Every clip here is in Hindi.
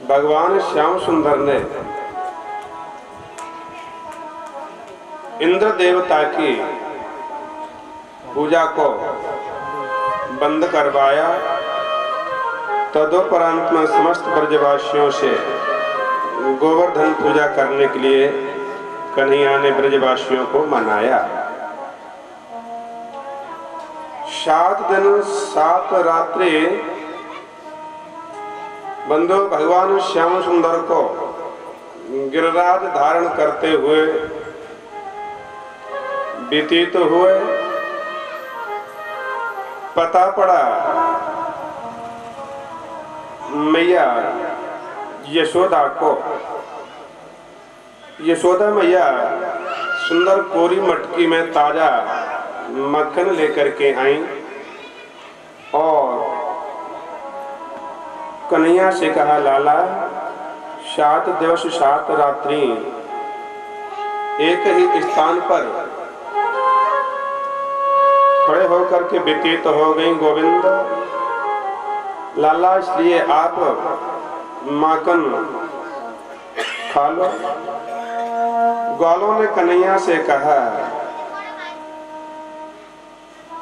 भगवान श्याम सुंदर ने इंद्र देवता की पूजा को बंद करवाया। तदोपरांत में समस्त ब्रजवासियों से गोवर्धन पूजा करने के लिए कन्हैया ने ब्रजवासियों को मनाया। 7 दिन 7 रात्रि बंधु भगवान श्याम सुंदर को गिरिराज धारण करते हुए व्यतीत हुए। पता पड़ा मैया यशोदा को, यशोदा मैया सुंदर कोरी मटकी में ताजा मक्खन लेकर के आई और कन्हैया से कहा, लाला 7 दिवस 7 रात्रि एक ही स्थान पर खड़े होकर के व्यतीत हो गई गोविंद। लाला इसलिए आप माखन खा लो। ग्वालों ने कन्हैया से कहा,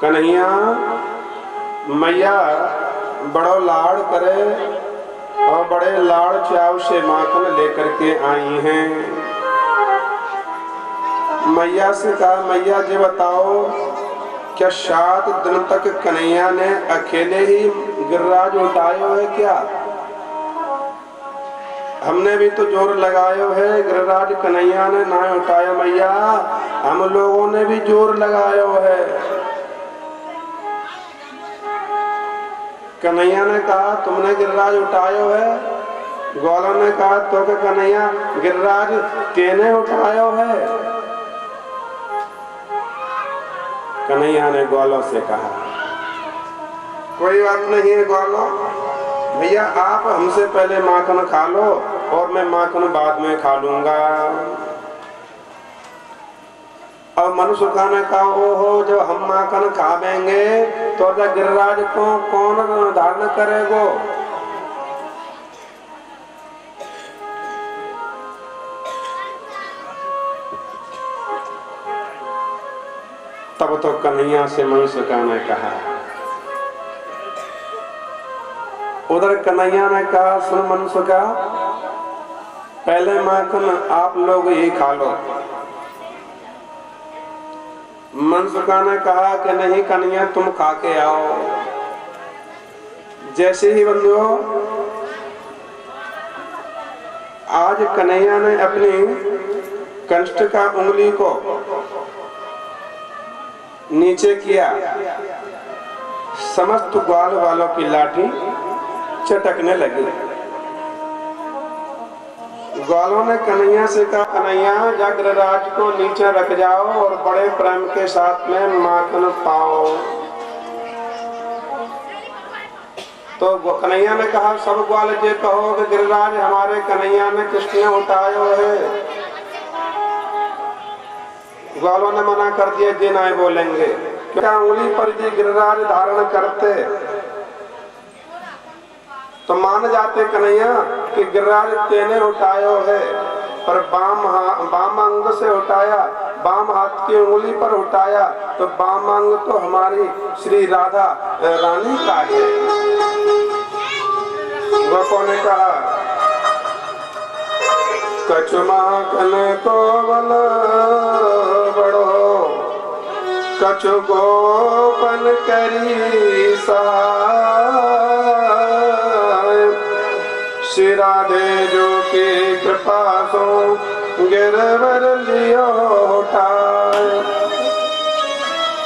कन्हैया मैया बड़ो लाड़ करे और बड़े लाड़ चाव से माखन लेकर के आई हैं। मैया से कहा, मैया जी बताओ क्या 7 दिन तक कन्हैया ने अकेले ही गिरिराज उठायो है क्या? हमने भी तो जोर लगायो है, गिरिराज कन्हैया ने ना उठाया। मैया हम लोगों ने भी जोर लगायो है। कन्हैया ने कहा, तुमने गिरिराज उठायो है? ग्वालों ने कहा, तो क्या कन्हैया गिरिराज तेने उठायो है? कन्हैया ने ग्वालों से कहा, कोई बात नहीं है ग्वालों, भैया आप हमसे पहले माखन खा लो और मैं माखन बाद में खा लूंगा। अब मनुष्य ने कहा, ओहो जब हम माखन खावेंगे तो गिरिराज को कौन धारण करेगो? तब तो कन्हैया से मनसुखा ने कहा, उधर कन्हैया ने कहा, सुन मनसुखा पहले माखन आप लोग ही खा लो। मनसुखा ने कहा कि नहीं कन्हैया तुम खा के आओ। जैसे ही बंधुओं आज कन्हैया ने अपनी कंष्ट का उंगली को नीचे किया, समस्त ग्वाल वालों की लाठी चटकने लगी। ग्वालों ने कन्हैया से कहा, कन्हैया गिरिराज को नीचे रख जाओ और बड़े प्रेम के साथ में माखन पाओ। तो कन्हैया ने कहा, सब ग्वाल ये कहो कि गिरिराज हमारे कन्हैया ने किसने उठायो है? ग्वालों ने मना कर दिया, जी नहीं बोलेंगे। क्या उंगली पर जी गिरिराज धारण करते तो मान जाते कन्हैया कि गिरिराज तेने उठायो है, पर बाम अंग से उठाया, बाम हाथ की उंगली पर उठाया तो बाम अंग तो हमारी श्री राधा रानी का है। गोपों ने कहा, कछु माखन को बल बड़ो, कछु गोपन करी सहाय। श्री राधे जो की कृपा सो गिरवर लियो उठाए।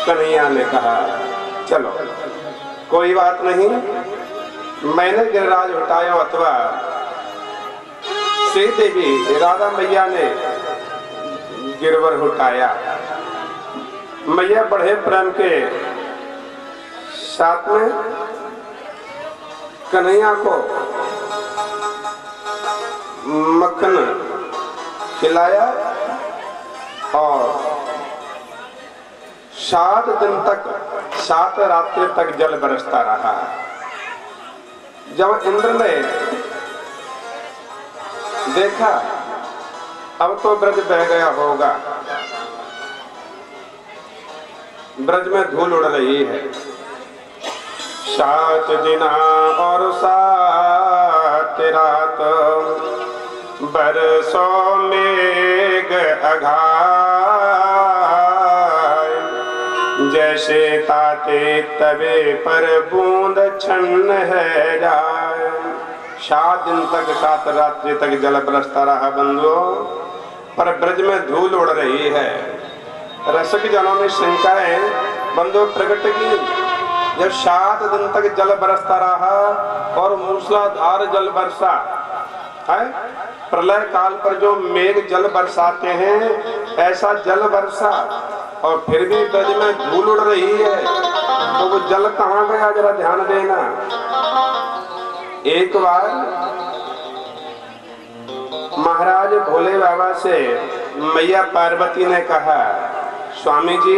कन्हैया ने कहा, चलो कोई बात नहीं, मैंने गिरिराज उठाया अथवा श्री देवी राधा मैया ने गिरवर उठाया। मैया बड़े प्रेम के साथ में कन्हैया को मक्खन खिलाया और 7 दिन तक 7 रात्रि तक जल बरसता रहा। जब इंद्र ने देखा अब तो ब्रज बह गया होगा, ब्रज में धूल उड़ रही है। 7 दिन और 7 रात बरसों मेघ अघाय, जैसे ताते तवे पर बूंद छन्न है जाए। 7 दिन तक 7 रात्रि तक जल बरसता रहा बंधुओं, पर ब्रज में धूल उड़ रही है। रसिक जनों ने शंकाएं बंधु प्रकट की। जब 7 दिन तक जल बरसता रहा और मूसलाधार जल बरसा है, प्रलय काल पर जो मेघ जल बरसाते हैं ऐसा जल बरसा, और फिर भी ब्रज में धूल उड़ रही है, तो वो जल कहाँ गया जरा ध्यान देना। एक बार महाराज भोले बाबा से मैया पार्वती ने कहा, स्वामी जी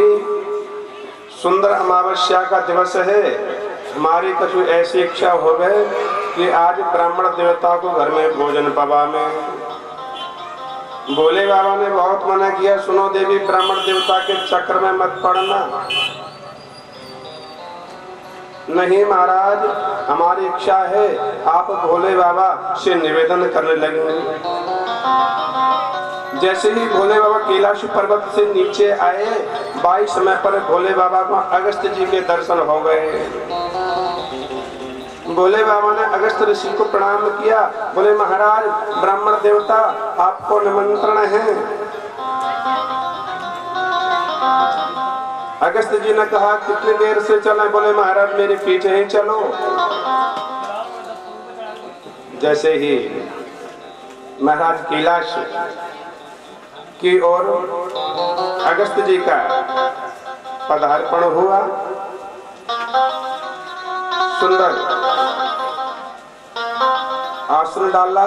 सुंदर अमावस्या का दिवस है, हमारी कछु ऐसी इच्छा हो गए कि आज ब्राह्मण देवता को घर में भोजन पवा में। भोले बाबा ने बहुत मना किया, सुनो देवी ब्राह्मण देवता के चक्र में मत पड़ना। नहीं महाराज, हमारी इच्छा है, आप भोले बाबा से निवेदन करने लगे। जैसे ही भोले बाबा कैलाश पर्वत से नीचे आए, 22 समय पर भोले बाबा को अगस्त जी के दर्शन हो गए। भोले बाबा ने अगस्त ऋषि को प्रणाम किया, बोले महाराज ब्राह्मण देवता आपको निमंत्रण है। अगस्त जी ने कहा कितनी देर से चलें? बोले महाराज मेरे पीछे ही चलो। जैसे ही महाराज कैलाश की ओर अगस्त जी का पदार्पण हुआ, सुंदर आसन डाला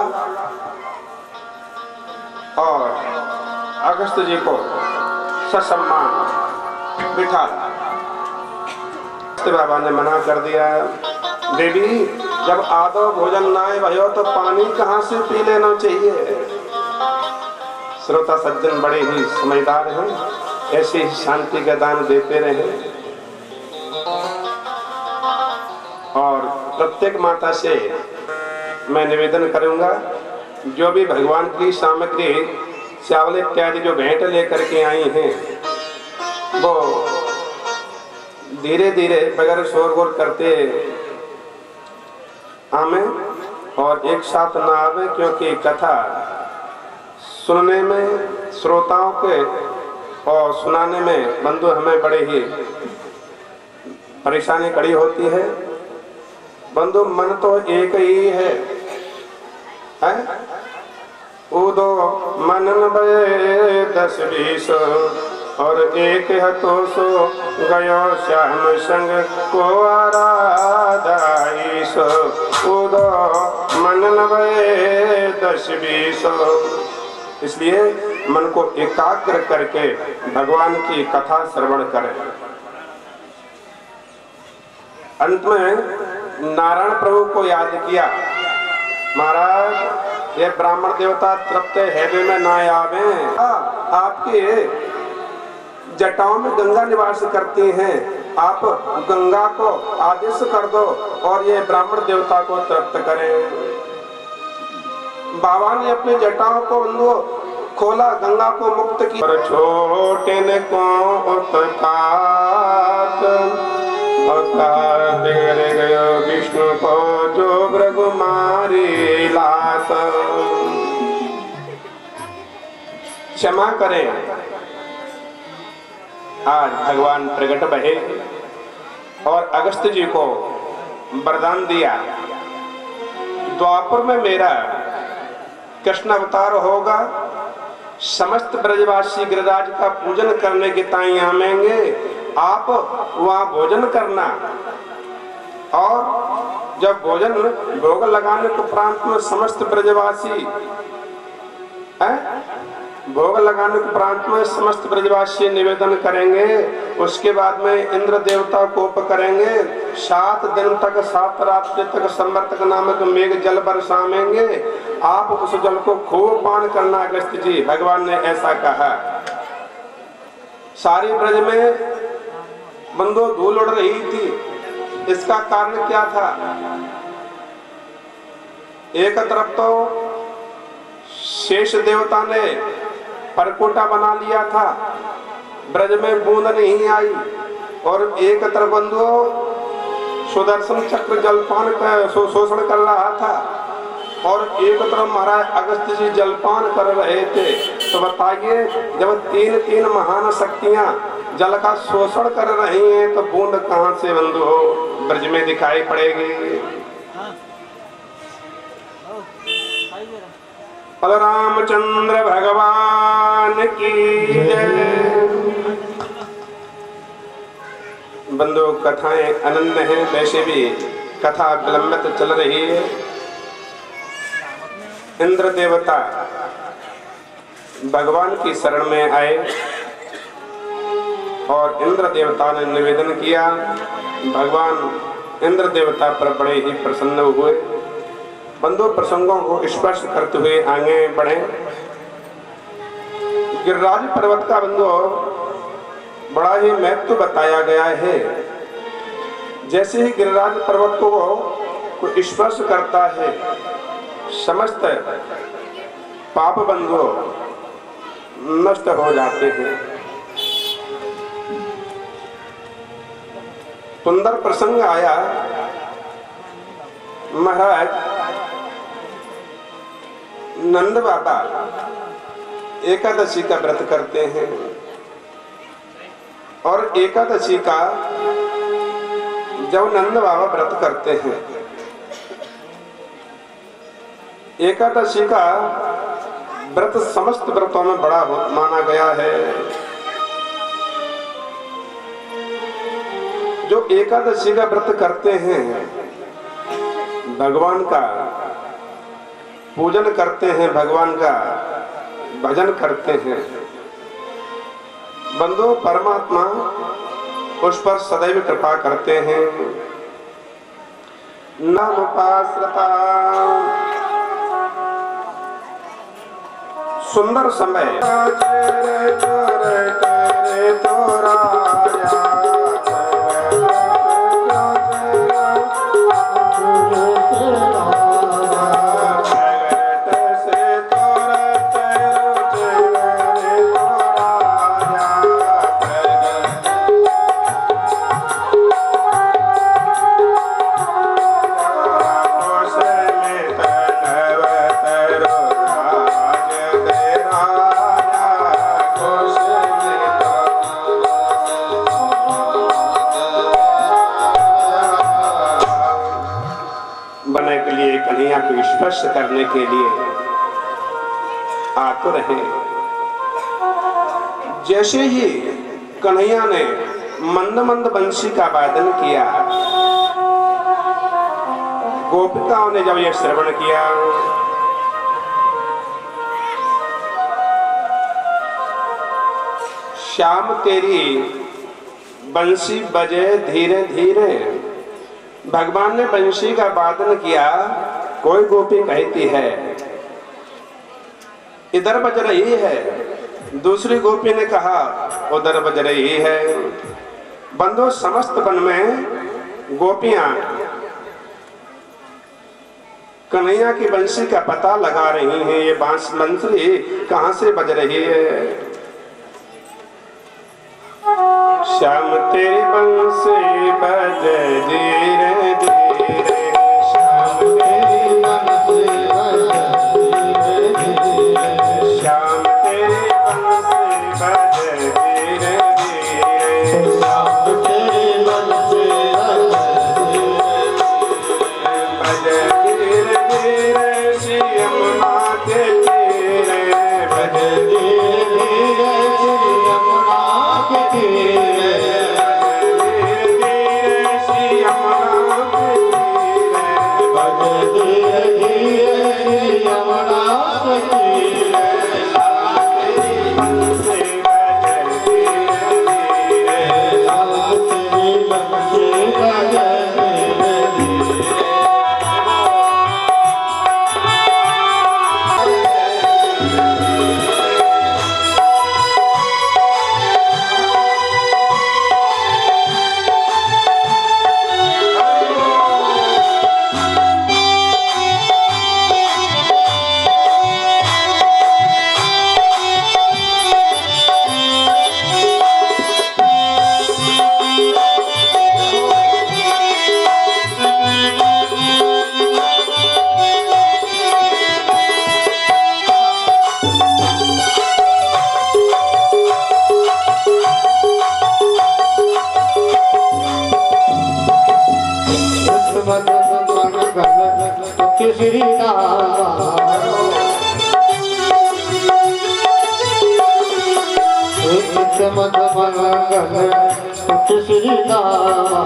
और अगस्त जी को ससम्मान बिठा। बाबा ने मना कर दिया, देवी जब आदो भोजन ना भयो तो पानी कहाँ से पी लेना चाहिए। श्रोता सज्जन बड़े ही समझदार हैं, ऐसी शांति का दान देते रहे। और प्रत्येक माता से मैं निवेदन करूंगा, जो भी भगवान की सामग्री चावल इत्यादि जो भेंट लेकर के आई हैं, वो धीरे धीरे बगैर शोरगुल करते आवे और एक साथ ना आवे, क्योंकि कथा सुनने में श्रोताओं के और सुनाने में बंधु हमें बड़े ही परेशानी खड़ी होती है। बंधु मन तो एक ही है? उदो मन 10 20 और एक हतो सो गयो श्याम संग को आराधाईस। उदो मन 10 20। इसलिए मन को एकाग्र करके भगवान की कथा श्रवण करें। अंत में नारायण प्रभु को याद किया, महाराज ये ब्राह्मण देवता तृप्त हैवे में ना आवे, आपके जटाओं में गंगा निवास करती हैं, आप गंगा को आदेश कर दो और ये ब्राह्मण देवता को तृप्त करें। बाबा ने अपने जटाओं को खोला, गंगा को मुक्त किया। पर छोटे ने को उत्पात अवतार बिगड़ गयो विष्णु को जो भृगु मारी लात। क्षमा करें, आज भगवान प्रकट भये और अगस्त जी को वरदान दिया, द्वापर में मेरा कृष्ण अवतार होगा, समस्त ब्रजवासी गिरिराज का पूजन करने के ताई आवेंगे, आप वहां भोजन करना। और जब भोजन भोग लगाने के उपरांत में समस्त ब्रजवासी भोग लगाने के उपरांत में समस्त ब्रजवासी निवेदन करेंगे। उसके बाद में इंद्र देवता को उप करेंगे। 7 दिन तक 7 रात्रि तक संवर्तक नामक मेघ जल बरसाएंगे। आप उस जल को खूब पान करना अगस्त्य जी, भगवान ने ऐसा कहा। सारी ब्रज में बंदो धूल उड़ रही थी। इसका कारण क्या था? एक तरफ तो शेष देवता ने परकोटा बना लिया था, ब्रज में बूंद नहीं आई, और एक तरफ बंधुओं सुदर्शन चक्र जलपान शोषण कर रहा था, और एक तरफ महाराज अगस्त्य जी जलपान कर रहे थे। तो बताइए, जब 3 महान शक्तियां जल का शोषण कर रही हैं तो बूंद कहां से बंधुओं ब्रज में दिखाई पड़ेगी? रामचंद्र भगवान की जय। बंधु, कथाएं अनन्य हैं, वैसे भी कथा विलंबित चल रही है। इंद्र देवता भगवान की शरण में आए और इंद्र देवता ने निवेदन किया। भगवान इंद्र देवता पर बड़े ही प्रसन्न हुए। बंधु, प्रसंगों को स्पर्श करते हुए आगे बढ़े। गिरिराज पर्वत का बंधु बड़ा ही महत्व बताया गया है। जैसे ही गिरिराज पर्वत को स्पर्श करता है, समस्त पाप बंधु नष्ट हो जाते हैं। सुंदर प्रसंग आया। महाराज नंद बाबा एकादशी का व्रत करते हैं, और एकादशी का जब नंद बाबा व्रत करते हैं, एकादशी का व्रत समस्त व्रतों में बड़ा माना गया है। जो एकादशी का व्रत करते हैं, भगवान का पूजन करते हैं, भगवान का भजन करते हैं, बंधु परमात्मा उस पर सदैव कृपा करते हैं। नामोपाश्रता। सुंदर समय स्पर्श करने के लिए आतुर हैं। जैसे ही कन्हैया ने मंद मंद बंशी का वादन किया, गोपिकाओं ने जब यह श्रवण किया, श्याम तेरी बंशी बजे धीरे धीरे। भगवान ने बंशी का वादन किया। कोई गोपी कहती है इधर बज रही है, दूसरी गोपी ने कहा उधर बज रही है। बंधु, समस्त वन में गोपियां कन्हैया की बंशी का पता लगा रही हैं। ये बंशी कहां से बज रही है? श्याम तेरी बंशी बजे धीरे धीरे, मधुमंगल पुट श्री राम।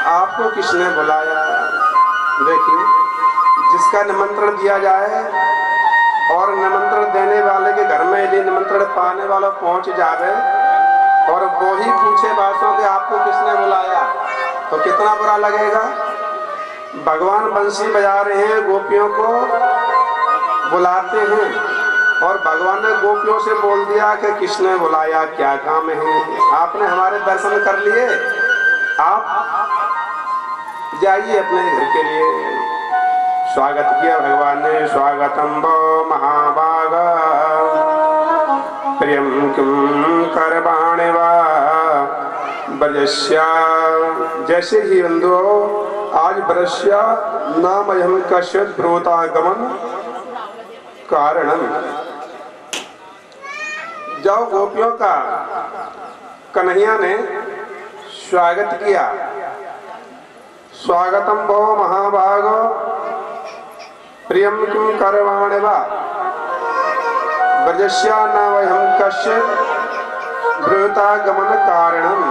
आपको किसने बुलाया? देखिए, जिसका निमंत्रण दिया जाए और निमंत्रण देने वाले के घर में यदि निमंत्रण पाने वाला पहुंच जावे और वो ही पूछे बातों के आपको किसने बुलाया, तो कितना बुरा लगेगा। भगवान बंसी बजा रहे हैं, गोपियों को बुलाते हैं और भगवान ने गोपियों से बोल दिया कि किसने बुलाया, क्या काम है। आपने हमारे दर्शन कर लिए, आप जाइए अपने घर के लिए। स्वागत किया भगवान ने, स्वागतम वो महाभाग प्रियम किम करवाणे वा ब्रजस्या। जैसे ही बंधु आज ब्रजस्या नाम यम कश्यप ब्रूतागमन कारणम। जब गोपियों का कन्हैया ने स्वागत किया, स्वागतम भो महाभागो प्रियम किम करवाणे वा ब्रजस्या नाम कश्यप ब्रूतागमन कारणम।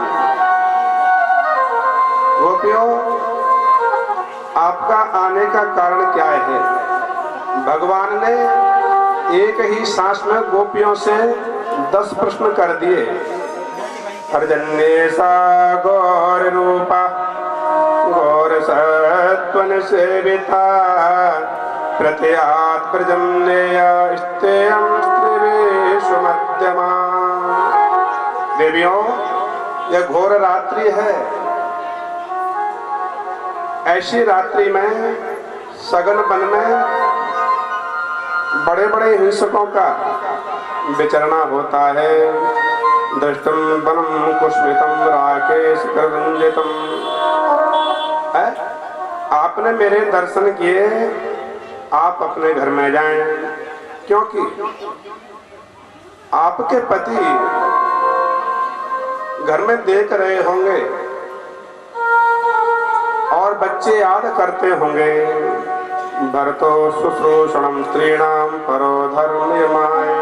गोपियों, आपका आने का कारण क्या है? भगवान ने एक ही सांस में गोपियों से 10 प्रश्न कर दिए। अर्जन्येसा गौर रूपा गौर सत्वन सेविता प्रत्यात् प्रजन्नेया स्तेयं स्त्रीवेषु मध्यमा। देवियों, यह घोर रात्रि है। ऐसी रात्रि में सघन वन में बड़े बड़े हिंसकों का विचरना होता है। दृष्टम वनम कुस्मितम राकेश करंजितम। आपने मेरे दर्शन किए, आप अपने घर में जाएं, क्योंकि आपके पति घर में देख रहे होंगे और बच्चे याद करते होंगे। भरतो शुश्रूषणम स्त्रीणाम परो धर्मयमाय।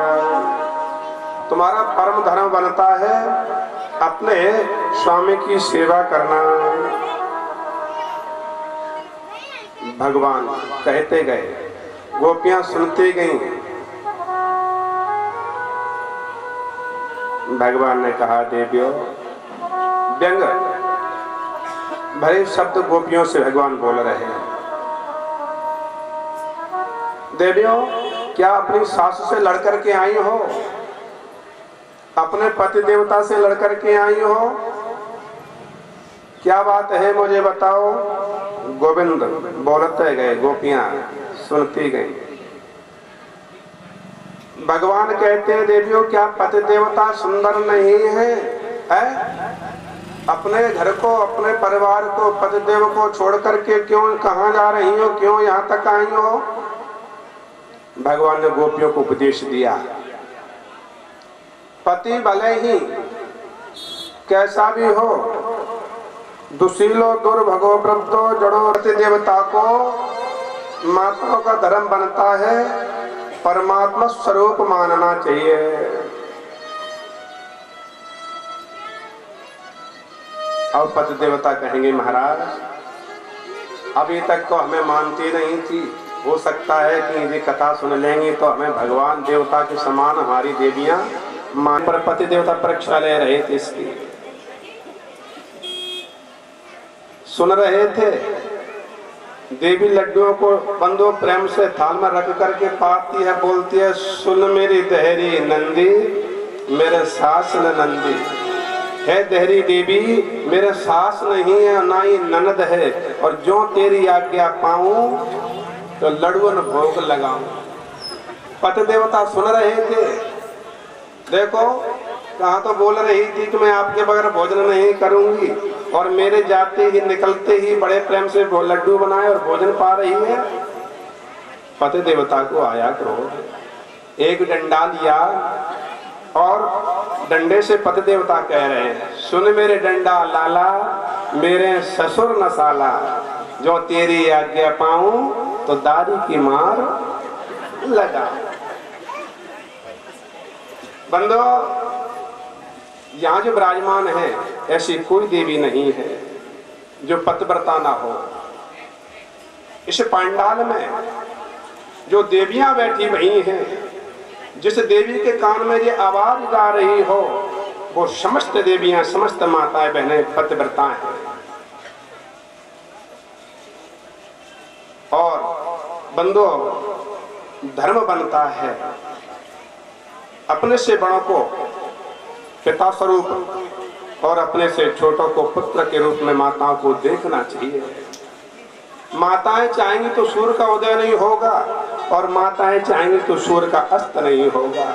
तुम्हारा परम धर्म बनता है अपने स्वामी की सेवा करना। भगवान कहते गए, गोपियां सुनती गईं। भगवान ने कहा, देवियों, व्यंग भरे शब्द गोपियों से भगवान बोल रहे हैं। देवियों, क्या अपनी सासू से लड़कर के आई हो? अपने पति देवता से लड़कर के आई हो? क्या बात है, मुझे बताओ। गोविंद बोलते गए, गोपियां सुनती गई। भगवान कहते हैं, देवियों, क्या पति देवता सुंदर नहीं है? अपने घर को, अपने परिवार को, पति देव को छोड़ करके क्यों कहाँ जा रही हो, क्यों यहाँ तक आई हो? भगवान ने गोपियों को उपदेश दिया, पति भले ही कैसा भी हो, दुशीलो दुर्भगो वृद्धो जड़ो देवता को माताओं का धर्म बनता है, परमात्मा स्वरूप मानना चाहिए। अब पति देवता कहेंगे महाराज अभी तक तो हमें मानती नहीं थी, हो सकता है कि यदि कथा सुन लेंगी तो हमें भगवान देवता के समान हमारी देवियां मान। पर पति देवता परीक्षा ले रहे थे, इसकी सुन रहे थे। देवी लड्डुओं को बंदो प्रेम से थाल में रख करके पाती है, बोलती है सुन मेरी दहरी नंदी मेरे सास न नंदी है। दहरी देवी मेरे सास नहीं है ना ही ननद है, और जो तेरी आज्ञा पाऊं तो लड्डुओं भोग लगाऊं। पति देवता सुन रहे थे। देखो कहा तो बोल रही थी कि मैं आपके बगैर भोजन नहीं करूंगी, और मेरे जाते ही निकलते ही बड़े प्रेम से लड्डू बनाए और भोजन पा रही है। पति देवता को आया क्रोध, एक डंडा लिया और डंडे से पति देवता कह रहे हैं सुन मेरे डंडा लाला मेरे ससुर न साला, जो तेरी आज्ञा पाऊं तो दादी की मार लगा। बंदो यहाँ जो विराजमान है ऐसी कोई देवी नहीं है जो पतिव्रता ना हो। इस पांडाल में जो देवियां बैठी हुई हैं, जिस देवी के कान में ये आवाज जा रही हो, वो समस्त देवियां समस्त माताएं बहनें पतिव्रता हैं। और बंदो धर्म बनता है अपने से बड़ों को पिता स्वरूप और अपने से छोटों को पुत्र के रूप में माताओं को देखना चाहिए। माताएं चाहेंगी तो सूर्य का उदय नहीं होगा, और माताएं चाहेंगी तो सूर्य का अस्त नहीं होगा।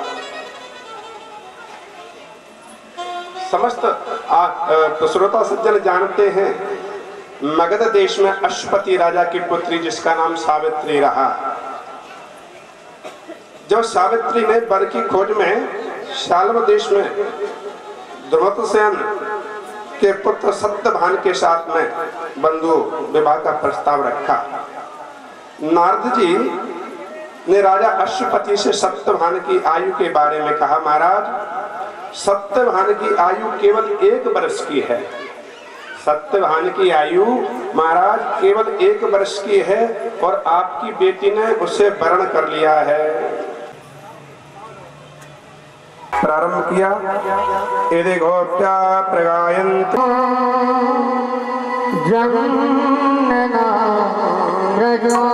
समस्त श्रोता सज्जन जानते हैं मगध देश में अश्वपति राजा की पुत्री जिसका नाम सावित्री रहा। जब सावित्री ने वर की खोज में शाल्व देश में ध्रुवसेन के पुत्र सत्यभान के साथ में बंधु विवाह का प्रस्ताव रखा। नारद जी ने राजा अश्वपति से सत्यभान की आयु के बारे में कहा, महाराज सत्यभान की आयु केवल 1 वर्ष की है। सत्यभान की आयु महाराज केवल 1 वर्ष की है, और आपकी बेटी ने उसे वर्ण कर लिया है। प्रारंभ किया यदि गोप्या प्रगायन्ति जन्नना रजो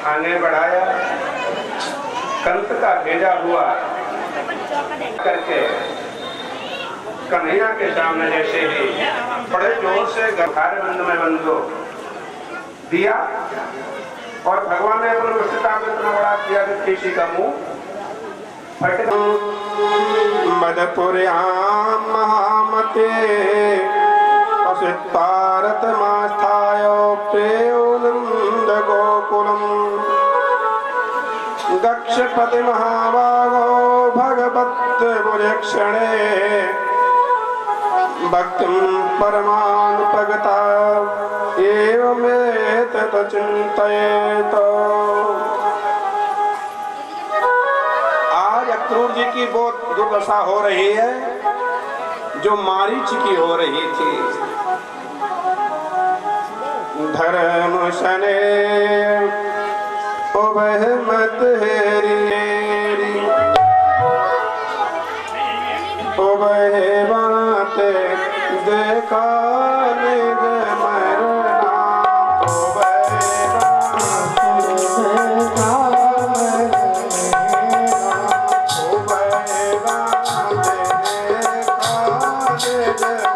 आगे बढ़ाया। कंस का भेजा हुआ करके कन्हैया के सामने जैसे ही बड़े जोर से गंगार बंद में बंदो दिया, और भगवान ने अपने मुस्तिका में इतना बड़ा किया कि किसी का मुंह फट गया। मदपुर्याम महामते असितारत मास्थायो प्रेयोनंद गोकुलम दक्षपति महाभागो भगवत बुरेक्षणे भक्तिं परमानुपगता एवमेतत् चिन्तयेत। आज अक्रूर जी की बहुत दुर्दशा हो रही है जो मारीच की हो रही थी। धर्म शने वह मत हेरी, ओ वह बात देखा निज मरना, ओ वह बात देखा मरना, ओ वह बात देखा निज मरना।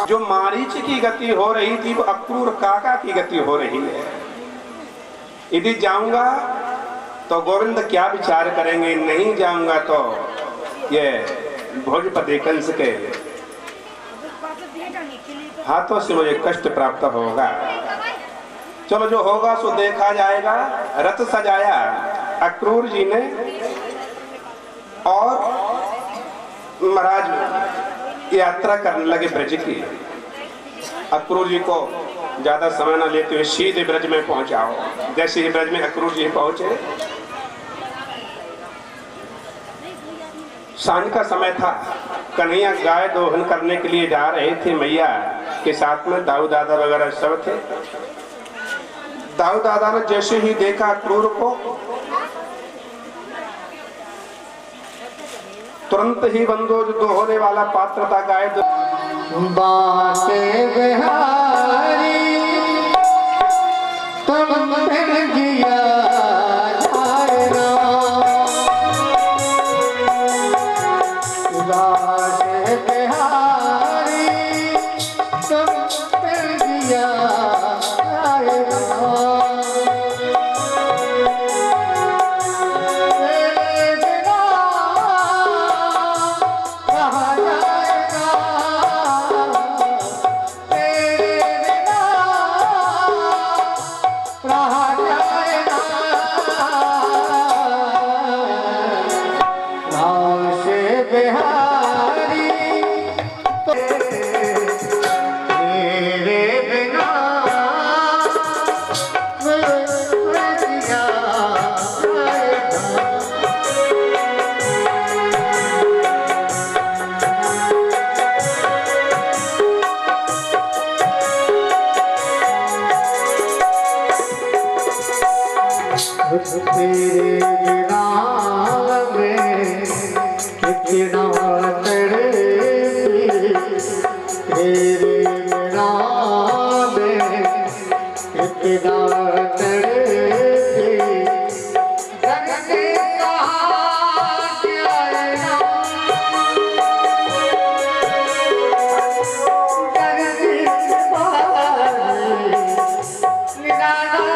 जो मारीच की गति हो रही थी वो अक्रूर काका की गति हो रही है। यदि जाऊंगा तो गोविंद क्या विचार करेंगे, नहीं जाऊंगा तो ये भोजपति कंस के हाथों से मुझे कष्ट प्राप्त होगा। चलो जो होगा सो देखा जाएगा। रथ सजाया अक्रूर जी ने और महाराज यात्रा करने लगे ब्रज की। अक्रूर जी को ज्यादा समय न लेते हुए सीधे ब्रज में पहुंचाओ। जैसे ही ब्रज में अक्रूर जी पहुंचे, सांझ का समय था। कन्हैया गाय दोहन करने के लिए जा रहे थे, मैया के साथ में दाऊ दादा वगैरह सब थे। दाऊ दादा ने जैसे ही देखा अक्रूर को, तुरंत ही बंदो जो दोहने वाला पात्र था गाय बाटे बिहारी तुम फिर जिया जाएगा, बाटे बिहारी तुम फिर जिया जाएगा। तेरे नाम में कितना तड़पी, तेरे नाम में कितना तड़पी, जगते कहाँ जाएगा, जगते पारी निराला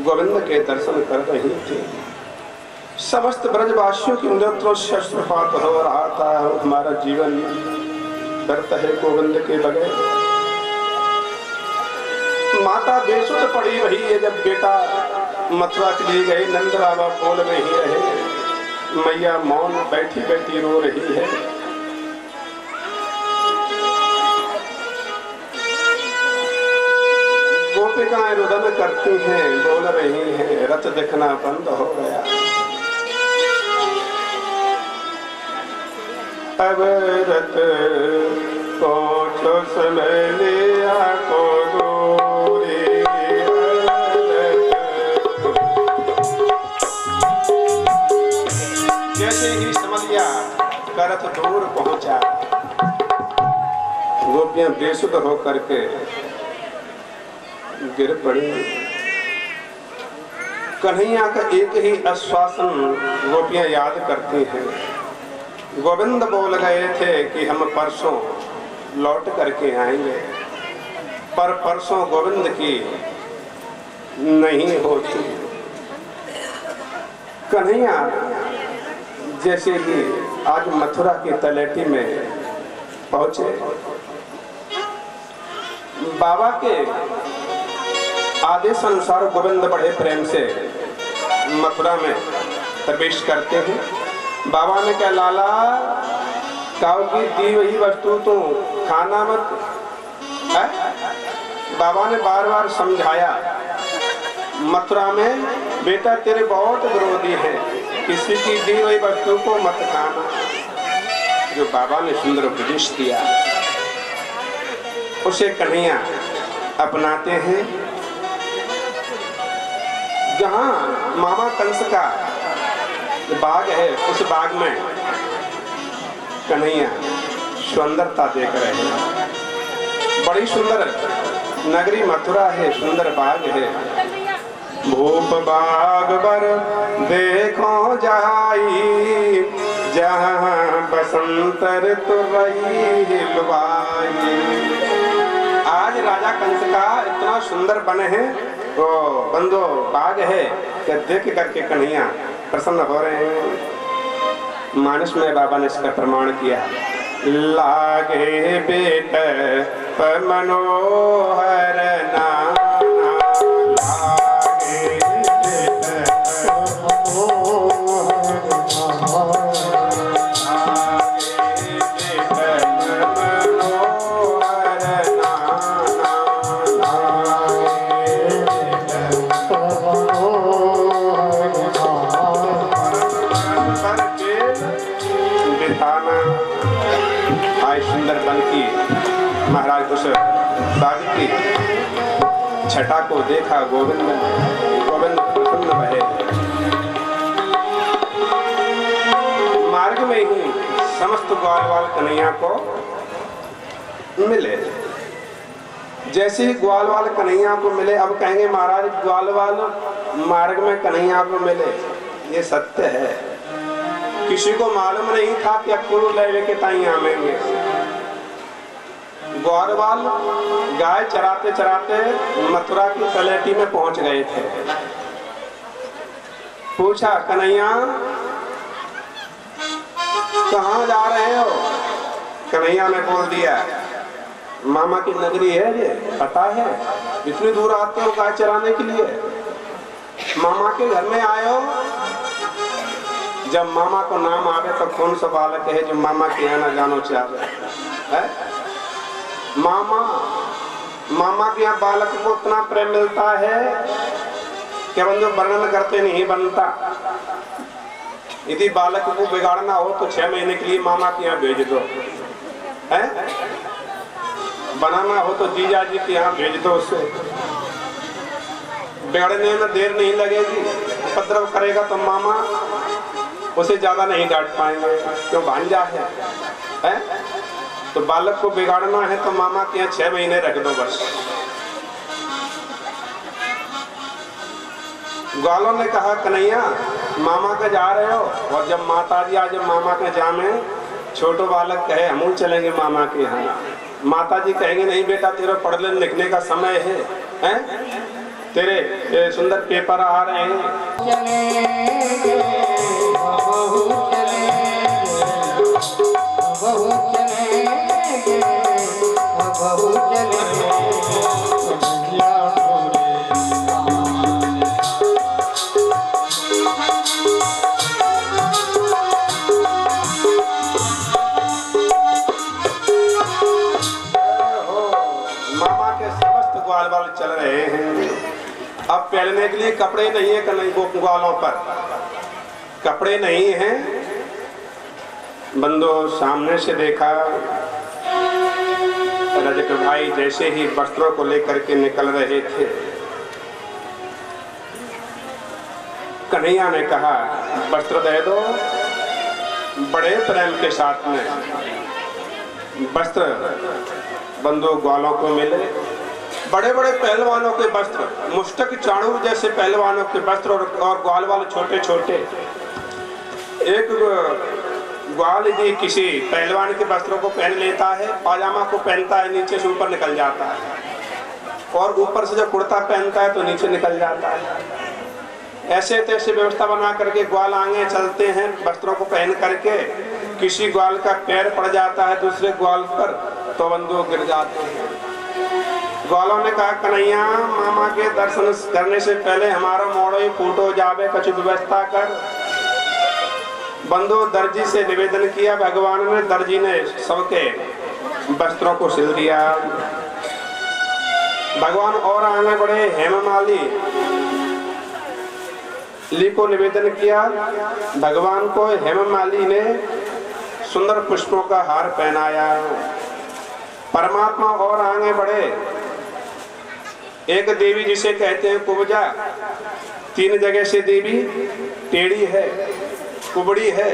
गोविंद के दर्शन कर रही थी। समस्त ब्रजवासियों की नेत्रों से अश्रुपात हो रहा था। हमारा जीवन व्यर्थ है गोविंद के बगैर। माता बेसुध पड़ी रही है। जब बेटा मथुरा चली गई, नंद बाबा बोल नहीं रहे, मैया मौन बैठी बैठी रो रही है। गोपिकाएं रुदन करती हैं, बोल रही हैं, रथ दिखना बंद हो गया। अब रथ को समय लिया को दूरी, जैसे ही समझ लिया का रथ दूर पहुंचा। गोपियां बेसुध होकर के गिर पड़ी। कन्हैया का एक ही आश्वासन गोपियां याद करती हैं। गोविंद बोल गए थे कि हम परसों लौट करके आएंगे, पर परसों गोविंद की नहीं होती। कन्हैया जैसे कि आज मथुरा की तलेटी में पहुंचे, बाबा के आदेश अनुसार गोविंद बड़े प्रेम से मथुरा में प्रवेश करते हैं। बाबा ने कहा, लाला काऊ की दी वही वस्तु तो खाना मत है? बाबा ने बार बार समझाया, मथुरा में बेटा तेरे बहुत विरोधी है, किसी की दी हुई वस्तु को मत खाना। जो बाबा ने सुंदर उपदेश दिया उसे कन्हैया अपनाते हैं। जहां मामा कंस का बाग है, उस बाग में कन्हैया सुंदरता देख रहे हैं। बड़ी सुंदर नगरी मथुरा है, सुंदर बाग है। भूप बाग बर देखो जाई, जहाँ बसंतर तुरई हिलवाई। आज राजा कंस का इतना सुंदर बन है, तो बंदो बाग है कि देख करके कन्हैया प्रसन्न हो रहे हैं। मानस में बाबा ने इसका प्रमाण किया, लागे बेट पर मनोहर नाना, महाराज उस बाग की छटा को देखा, गोविंद प्रसन्न रहे। मार्ग में ही समस्त ग्वालवाल कन्हैया को मिले। जैसे ही ग्वालवाल कन्हैया को मिले, अब कहेंगे महाराज ग्वालवाल मार्ग में कन्हैया को मिले, ये सत्य है। किसी को मालूम नहीं था कि अक्कुरु लेवे के ताई आवेंगे। ग्वालवाल गाय चराते चराते मथुरा की तलेटी में पहुंच गए थे। पूछा, कन्हैया कहाँ जा रहे हो? कन्हैया ने बोल दिया, मामा की नगरी है ये, पता है? इतनी दूर आते हो गाय चराने के लिए? मामा के घर में आए हो? जब मामा को नाम आवे तो कौन सा बालक है जो मामा के यहाँ न जानो चाहे है? मामा के यहाँ बालक को उतना प्रेम मिलता है कि बंदो वर्णन करते नहीं बनता। यदि बालक को बिगाड़ना हो तो 6 महीने के लिए मामा के यहाँ भेज दो, है? बनाना हो तो जीजा जी के यहाँ भेज दो, उसे बिगड़ने में देर नहीं लगेगी। उपद्रव करेगा तो मामा उसे ज्यादा नहीं डांट पाएंगे, क्यों भांजा है? तो बालक को बिगाड़ना है तो मामा के यहाँ 6 महीने रख दो बस। ग्वालों ने कहा, कन्हैया मामा के जा रहे हो? और जब माता जी आज मामा के जामे, छोटो बालक कहे हम चलेंगे मामा के यहाँ। माता जी कहेंगे, नहीं बेटा तेरे पढ़ने लिखने का समय है, हैं? तेरे सुंदर पेपर आ रहे हैं। चल रहे हैं। अब पहनने के लिए कपड़े नहीं है, ग्वालों पर कपड़े नहीं हैं। बंदो सामने से देखा, रजक भाई जैसे ही वस्त्रों को लेकर के निकल रहे थे, कन्हैया ने कहा, वस्त्र दे दो। बड़े प्रेम के साथ में वस्त्र बंदो ग्वालों को मिले। बड़े बड़े पहलवानों के वस्त्र, मुष्टक चाणूर जैसे पहलवानों के वस्त्र, और ग्वाल वाले छोटे छोटे। एक ग्वाल यदि किसी पहलवान के वस्त्रों को पहन लेता है, पाजामा को पहनता है, नीचे से ऊपर निकल जाता है, और ऊपर से जब कुर्ता पहनता है तो नीचे निकल जाता है। ऐसे तैसे व्यवस्था बना करके ग्वाल आगे चलते हैं वस्त्रों को पहन करके। किसी ग्वाल का पैर पड़ जाता है दूसरे ग्वाल पर तो बंधु गिर जाते हैं। ग्वालों ने कहा कन्हैया मामा के दर्शन करने से पहले हमारा मोड़ो ही फूटो जावे, कुछ व्यवस्था कर। बंधु दर्जी से निवेदन किया, भगवान ने दर्जी ने सबके वस्त्रों को सिल दिया। भगवान और आगे बढ़े, हेममाली ली को निवेदन किया। भगवान को हेममाली ने सुंदर पुष्पों का हार पहनाया। परमात्मा और आगे बढ़े, एक देवी जिसे कहते हैं कुब्जा, 3 जगह से देवी टेढ़ी है, कुबड़ी है।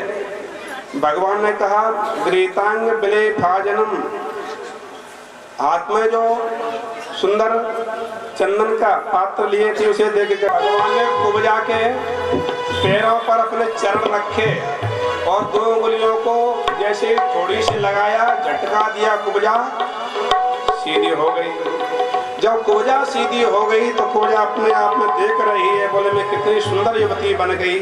भगवान ने कहा ग्रीतांग बिले फाजनम, हाथ में जो सुंदर चंदन का पात्र लिए थे उसे देख के भगवान ने कुब्जा के पैरों पर अपने चरण रखे और 2 उंगलियों को जैसे थोड़ी सी लगाया, झटका दिया, कुब्जा सीधी हो गई। जब कुब्जा सीधी हो गई तो कुब्जा अपने आप में देख रही है, बोले मैं कितनी सुंदर युवती बन गई।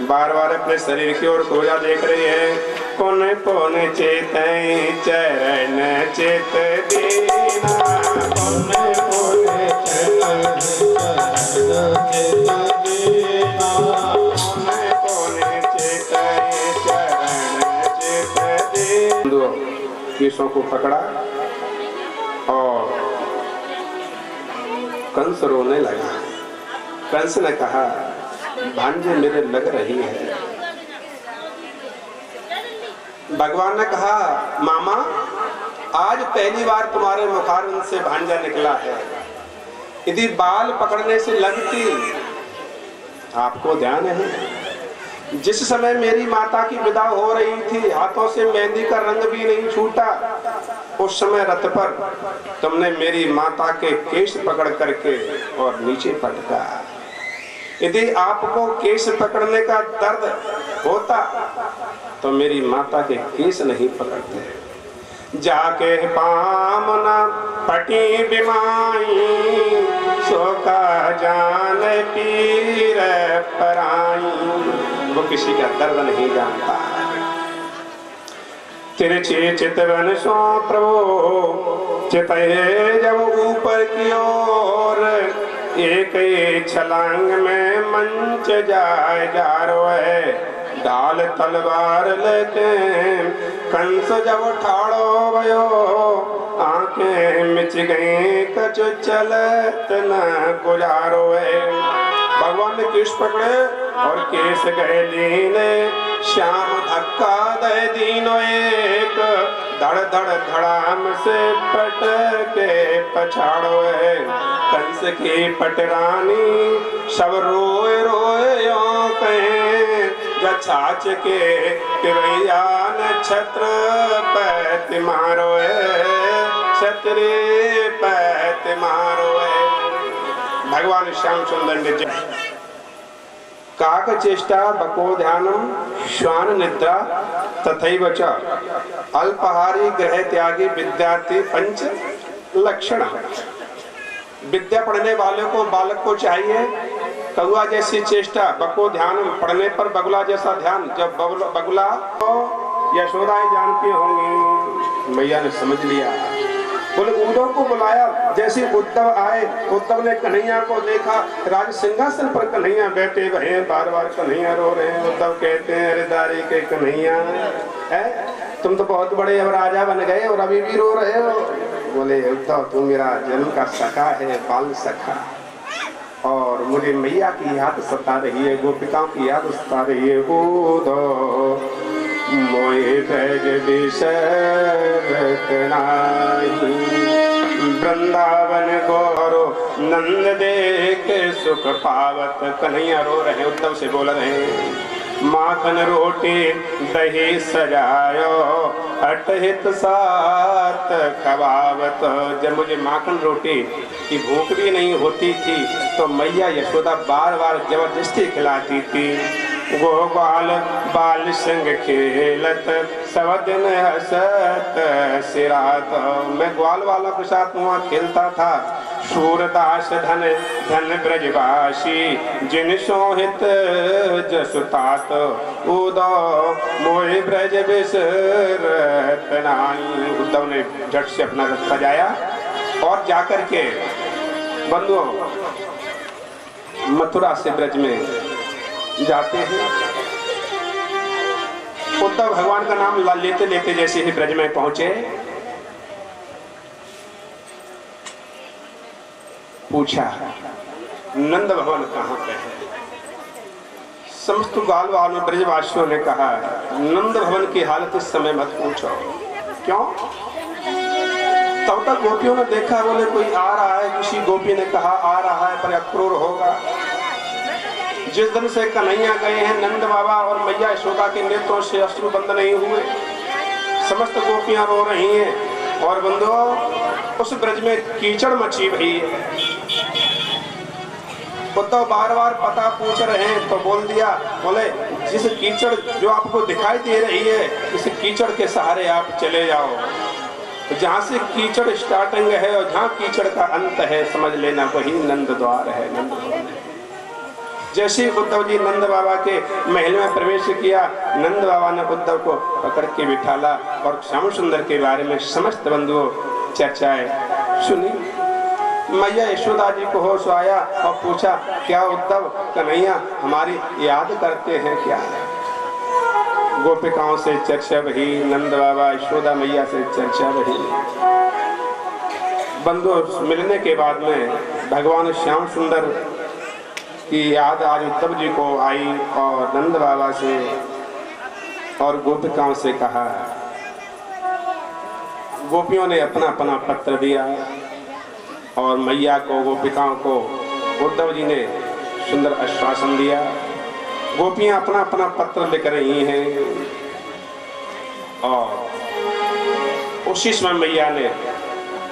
बार बार अपने शरीर की ओर कुब्जा देख रही है। पुन पुन चेत चरण चेत दीना, पुन पुन चरण दीना, पुन पुन चेत चरण चेत दीना। केशों को पकड़ा और कंस रोने लगा। कंस ने कहा भांजे मेरे लग रही है। भगवान ने कहा मामा आज पहली बार तुम्हारे मुखारविंद से भांजा निकला है, यदि बाल पकड़ने से लगती। आपको ध्यान है जिस समय मेरी माता की विदा हो रही थी, हाथों से मेहंदी का रंग भी नहीं छूटा, उस समय रथ पर तुमने मेरी माता के केश पकड़ करके और नीचे पटका। यदि आपको केश पकड़ने का दर्द होता तो मेरी माता के केश नहीं पकड़ते। जाके पामना पटी बिमाई, सो का जान पीर पराई। वो किसी का दर्द नहीं जानता। तिरछे चितवन सो प्रभु चितए जब ऊपर की ओर, एक छलांग में मंच जाए जा रोए। ढाल तलवार लेके कंस जब ठाड़ो भयो, आंखें मिच गई कछु चलत न गुजारो है। भगवान ने केश पकड़े और केस गए लीने, श्याम धक्का दे दीनो एक, धड़ धड़ धड़ाम से पट के पछाड़ो है। कंस की पटरानी सब रोए रोए यो कहें, छाछ के पिवैया नक्षत्र पैत मारो है, छतरी पैत मारो है। भगवान श्याम सुंदर ने काक चेष्टा बको ध्यानम श्वान निद्रा तथैव च, अल्पहारी ग्रह त्यागी विद्यार्थी 5 लक्षण। विद्या पढ़ने वाले को बालक को चाहिए कौआ जैसी चेष्टा, बको ध्यान पढ़ने पर बगुला जैसा ध्यान। जब बगुला तो यशोदाएं जानती होंगी, मैया ने समझ लिया। बोले उद्धव को बुलाया। जैसे उद्धव आए, उद्धव ने कन्हैया को देखा, राज सिंहासन पर कन्हैया बैठे हुए, बार बार कन्हैया रो रहे हैं। उद्धव कहते हैं अरे दारी के कन्हैया है, तुम तो बहुत बड़े अब राजा बन गए और अभी भी रो रहे हो। बोले उद्धव तू मेरा जन्म का सखा है, बाल सखा, और मुझे मैया की याद सता रही है, गोपिकाओं की याद सता रही है। उद्धव मोए बैज बिसरत नाही, वृंदावन गौरो नंद देख सुख पावत। कन्हैया रो रहे, उद्धव से बोल रहे हैं माखन रोटी दही सजायो, अटहित सात खवावत। जब मुझे माखन रोटी की भूख भी नहीं होती थी तो मैया यशोदा बार बार जबरदस्ती खिलाती थी। गोपाल बाल संग खेलत सब दिन हसत सिरात। मैं ग्वाल वालों के साथ वहाँ खेलता था, सूरदास धन धन ब्रजवासी जिन सोहित जसुतात उदो मोहि ब्रज बिसरत नाई। उद्धव ने झट से अपना रथ सजाया और जाकर के बंधुओं मथुरा से ब्रज में जाते हैं। उद्धव भगवान का नाम लेते लेते जैसे ही ब्रज में पहुंचे, पूछा नंद भवन कहाँ पे है। समस्त गालवाल में ब्रजवासियों ने कहा नंद भवन की हालत इस समय मत पूछो। क्यों? तब तक गोपियों ने देखा, बोले कोई आ रहा है। किसी गोपी ने कहा आ रहा है पर अक्रूर होगा। जिस दिन से कन्हैया गए हैं नंद बाबा और मैया यशोदा के नेत्रों से अश्रु बंद नहीं हुए। समस्त गोपियां रो रही हैं और बंधुओं उस ब्रज में कीचड़ मची हुई है। उद्धव बार बार पता पूछ रहे हैं तो बोल दिया, बोले जिस कीचड़ जो आपको दिखाई दे रही है इस कीचड़ के सहारे आप चले जाओ। जहाँ से कीचड़ स्टार्टिंग है और जहाँ कीचड़ का अंत है समझ लेना वही नंद द्वार है, नंद भवन है। जैसे उद्धव जी नंद बाबा के महल में प्रवेश किया, नंद बाबा ने उद्धव को पकड़ के बिठाला और श्याम सुंदर के बारे में समस्त बंधुओं चर्चाएं सुनी। मैया यशोदा जी को होश आया और पूछा क्या उद्धव कन्हैया हमारी याद करते हैं क्या? गोपिकाओं से चर्चा रही, नंद बाबा यशोदा मैया से चर्चा रही। बंधु मिलने के बाद में भगवान श्याम सुंदर की याद आज उद्धव जी को आई और नंद बाबा से और गोपिकाओं से कहा। गोपियों ने अपना अपना पत्र दिया और मैया को गोपिकाओं को उद्धव जी ने सुंदर आश्वासन दिया। गोपियां अपना अपना पत्र लिख रही हैं और उसी समय मैया ने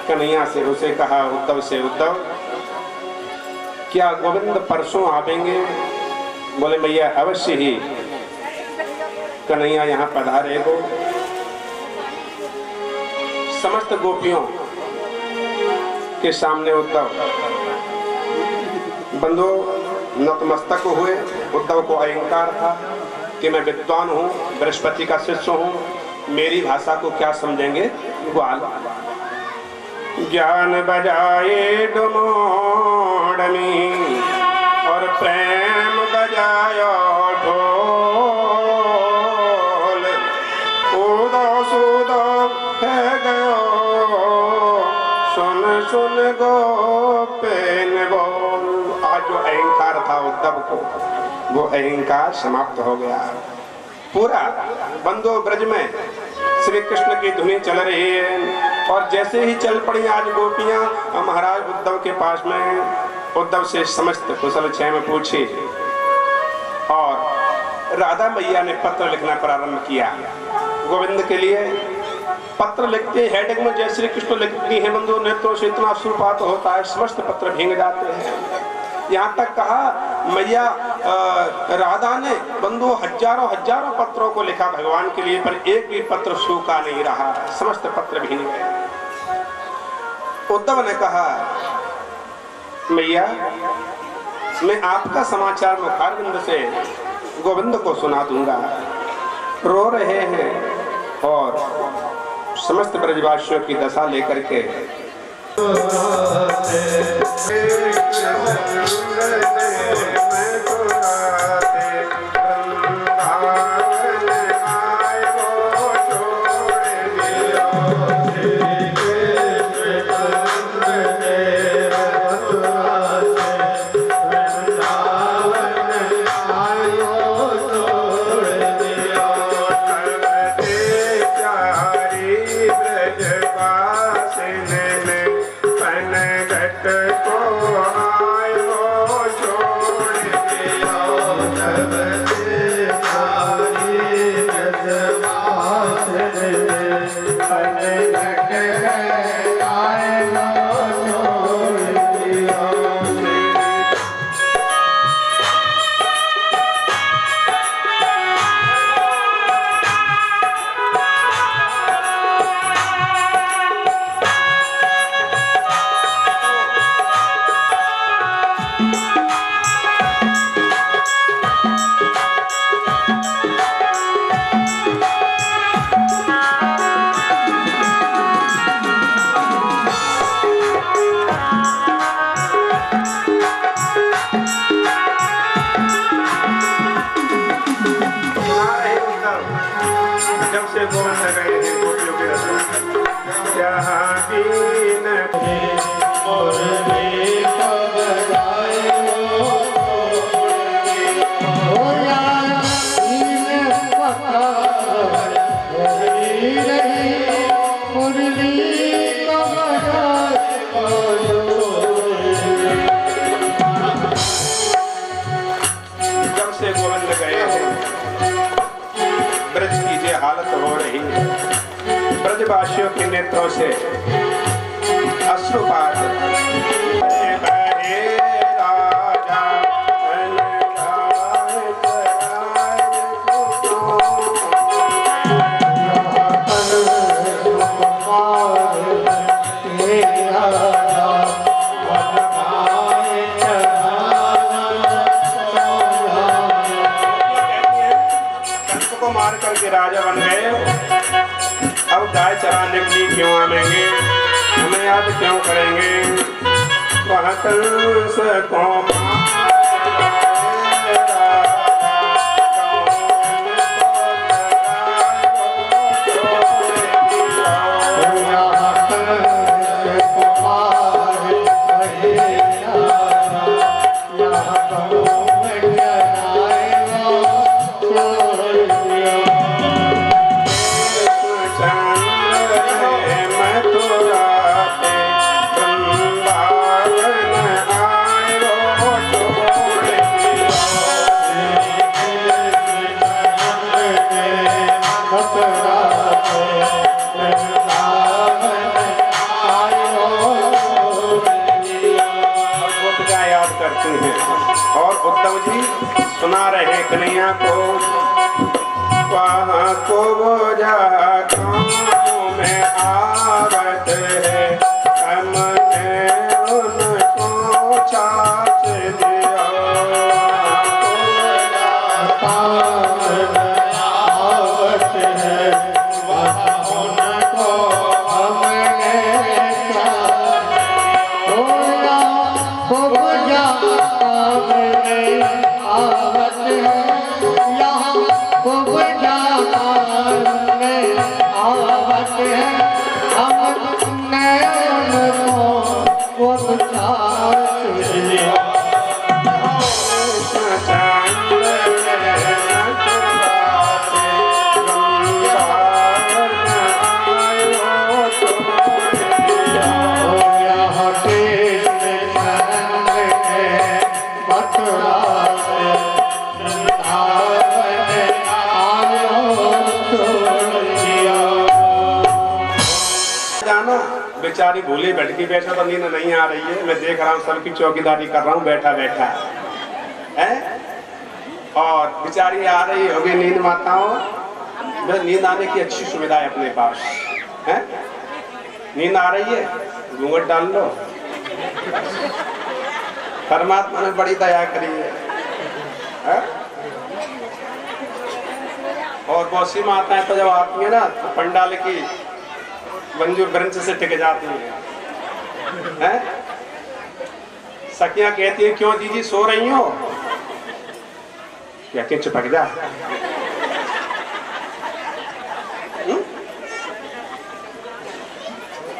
कन्हैया से उसे कहा, उद्धव से, उद्धव क्या गोविंद परसों आवेंगे? बोले मैया अवश्य ही कन्हैया यहाँ पधारे हो। समस्त गोपियों के सामने उद्धव बंधु नतमस्तक हुए। उद्धव को अहंकार था कि मैं विद्वान हूँ, बृहस्पति का शिष्य हूँ, मेरी भाषा को क्या समझेंगे ग्वाल। ज्ञान बजाए डुमोड़मी और प्रेम बजायो ढोल, उदो सुदो है गयो सुन सुन गोपेन बोल। आज जो अहंकार था उद्धव को, वो अहंकार समाप्त हो गया। पूरा बंधु ब्रज में श्री कृष्ण की धुनी चल रही है और जैसे ही चल पड़ी आज गोपियां महाराज उद्धव के पास में। उद्धव से समस्त कुशल क्षेम पूछे और राधा मैया ने पत्र लिखना प्रारंभ किया गोविंद के लिए। पत्र लिखते हेडिंग में जय श्री कृष्ण लिखती है बंधु, नेत्रों से इतना अश्रुपात होता है, समस्त पत्र भींग जाते हैं। यहाँ तक कहा मैया राधा ने बंधु हजारों हजारों पत्रों को लिखा भगवान के लिए, पर एक भी पत्र सूखा नहीं रहा, समस्त पत्र भीग गए। उद्धव ने कहा मैया मैं आपका समाचार मुखारविंद से गोविंद को सुना दूंगा। रो रहे हैं और समस्त ब्रजवासियों की दशा लेकर के जहाँ दीन थे मुरली को बजाए हो यार दीन पता रही मुरली को बजाए जब से गोविंद गए हैं ब्रज की ये हालत हो रही है। ब्रजवासियों के नेत्रों से अश्रुपात बहे राजा कंस को मार करके राजा बन गए। अब गाय चराने के लिए क्यों आवेंगे, हमें याद क्यों करेंगे। वह कंस को और उद्धव जी सुना रहे कन्हैया को। वहाँ को बोझा कामों में आवत है, हमने उनको छाछ दिया। आवत है वहाँ उनको हमने बेचारी भूले भटकी बैठा तो नींद नहीं आ रही है। मैं देख रहा हूँ सबकी चौकीदारी कर रहा हूँ बैठा बैठा है। और बेचारी आ रही होगी नींद माताओं। नींद आने की अच्छी सुविधा है अपने पास है। नींद आ रही है घूंघट डाल लो। परमात्मा ने बड़ी दया करी है। और बहुत सी माताएं तो जब आती है ना तो पंडाल की मंजूर ब्रंच से टिक जाती हैं। सखियां कहती है क्यों दीदी सो रही हो, कहती चिपक जा।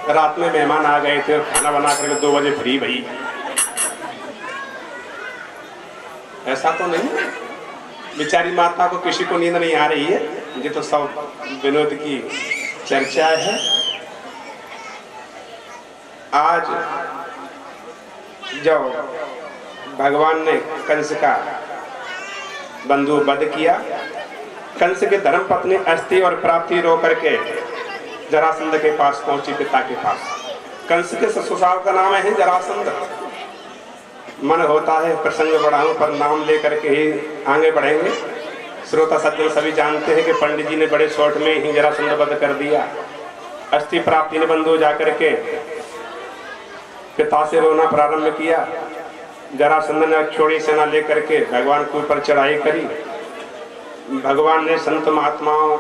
रात में मेहमान आ गए थे और खाना बना करके 2 बजे फ्री भई। ऐसा तो नहीं बेचारी माता को किसी को नींद नहीं आ रही है। ये तो सब विनोद की चर्चा है। आज जब भगवान ने कंस का बंधु वध किया, कंस के धर्म पत्नी अस्थि और प्राप्ति रो करके जरासंध के पास पहुंची, पिता के पास। कंस के ससुराल का नाम है जरासंध। मन होता है प्रसंग बढ़ाऊं पर नाम लेकर के ही आगे बढ़ेंगे। श्रोता सज्जन सभी जानते हैं कि पंडित जी ने बड़े शॉर्ट में ही जरासंध वध कर दिया। अस्थि प्राप्ति ने बंधु जाकर के पिता से रोना प्रारंभ किया। जरासंध ने छोड़ी सेना लेकर के भगवान के ऊपर चढ़ाई करी। भगवान ने संत महात्माओं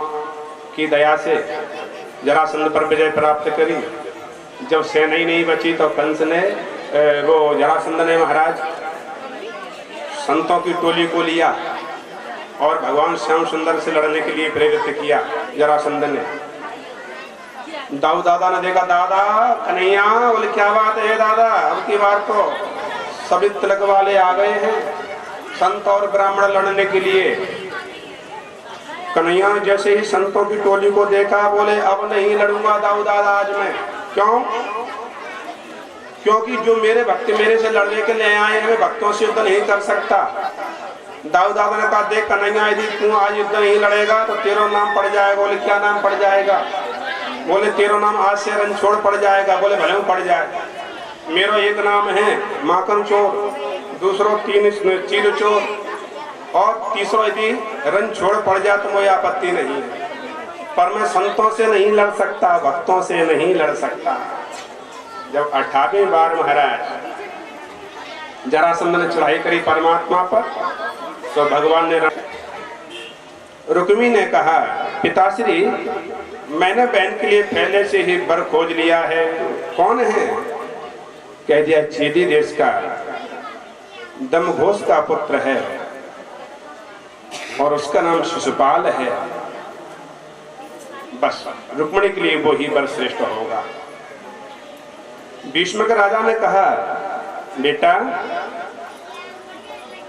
की दया से जरासंध पर विजय प्राप्त करी। जब सेना ही नहीं बची तो कंस ने वो जरासंध ने महाराज संतों की टोली को लिया और भगवान श्याम सुंदर से लड़ने के लिए प्रेरित किया। जरासंध ने दाऊ दादा ने देखा, दादा कन्हैया, बोले क्या बात है दादा, अब की बार तो सभी तिलक वाले आ गए हैं संत और ब्राह्मण लड़ने के लिए। कन्हैया ने जैसे ही संतों की टोली को देखा, बोले अब नहीं लड़ूंगा दाऊ दादा आज मैं। क्यों? क्योंकि जो मेरे भक्त मेरे से लड़ने के लिए आए हैं, भक्तों से युद्ध नहीं कर सकता। दाऊ दादा ने कहा, देख कन्हैया, यदि तू आज युद्ध नहीं लड़ेगा तो तेरा नाम पड़ जाएगा। बोले क्या नाम पड़ जाएगा? बोले तेरा नाम आज से रणछोड़ पड़ जाएगा। बोले भले पड़ जाए, मेरा एक नाम है माखन चोर, दूसरा चीर चोर, और तीसरा यदि रणछोड़ पड़ जाए तो मुझे आपत्ति नहीं है, पर मैं संतों से नहीं लड़ सकता, भक्तों से नहीं लड़ सकता। जब 18वीं बार महाराज जरासंध ने चढ़ाई करी परमात्मा पर, तो भगवान ने रुक्मी ने कहा, पिताश्री मैंने बहन के लिए पहले से ही वर खोज लिया है। कौन है? कह दिया, छेदी देश का दमघोष का पुत्र है और उसका नाम शिशुपाल है। बस रुक्मिणी के लिए वो ही वर श्रेष्ठ होगा। भीष्म के राजा ने कहा, बेटा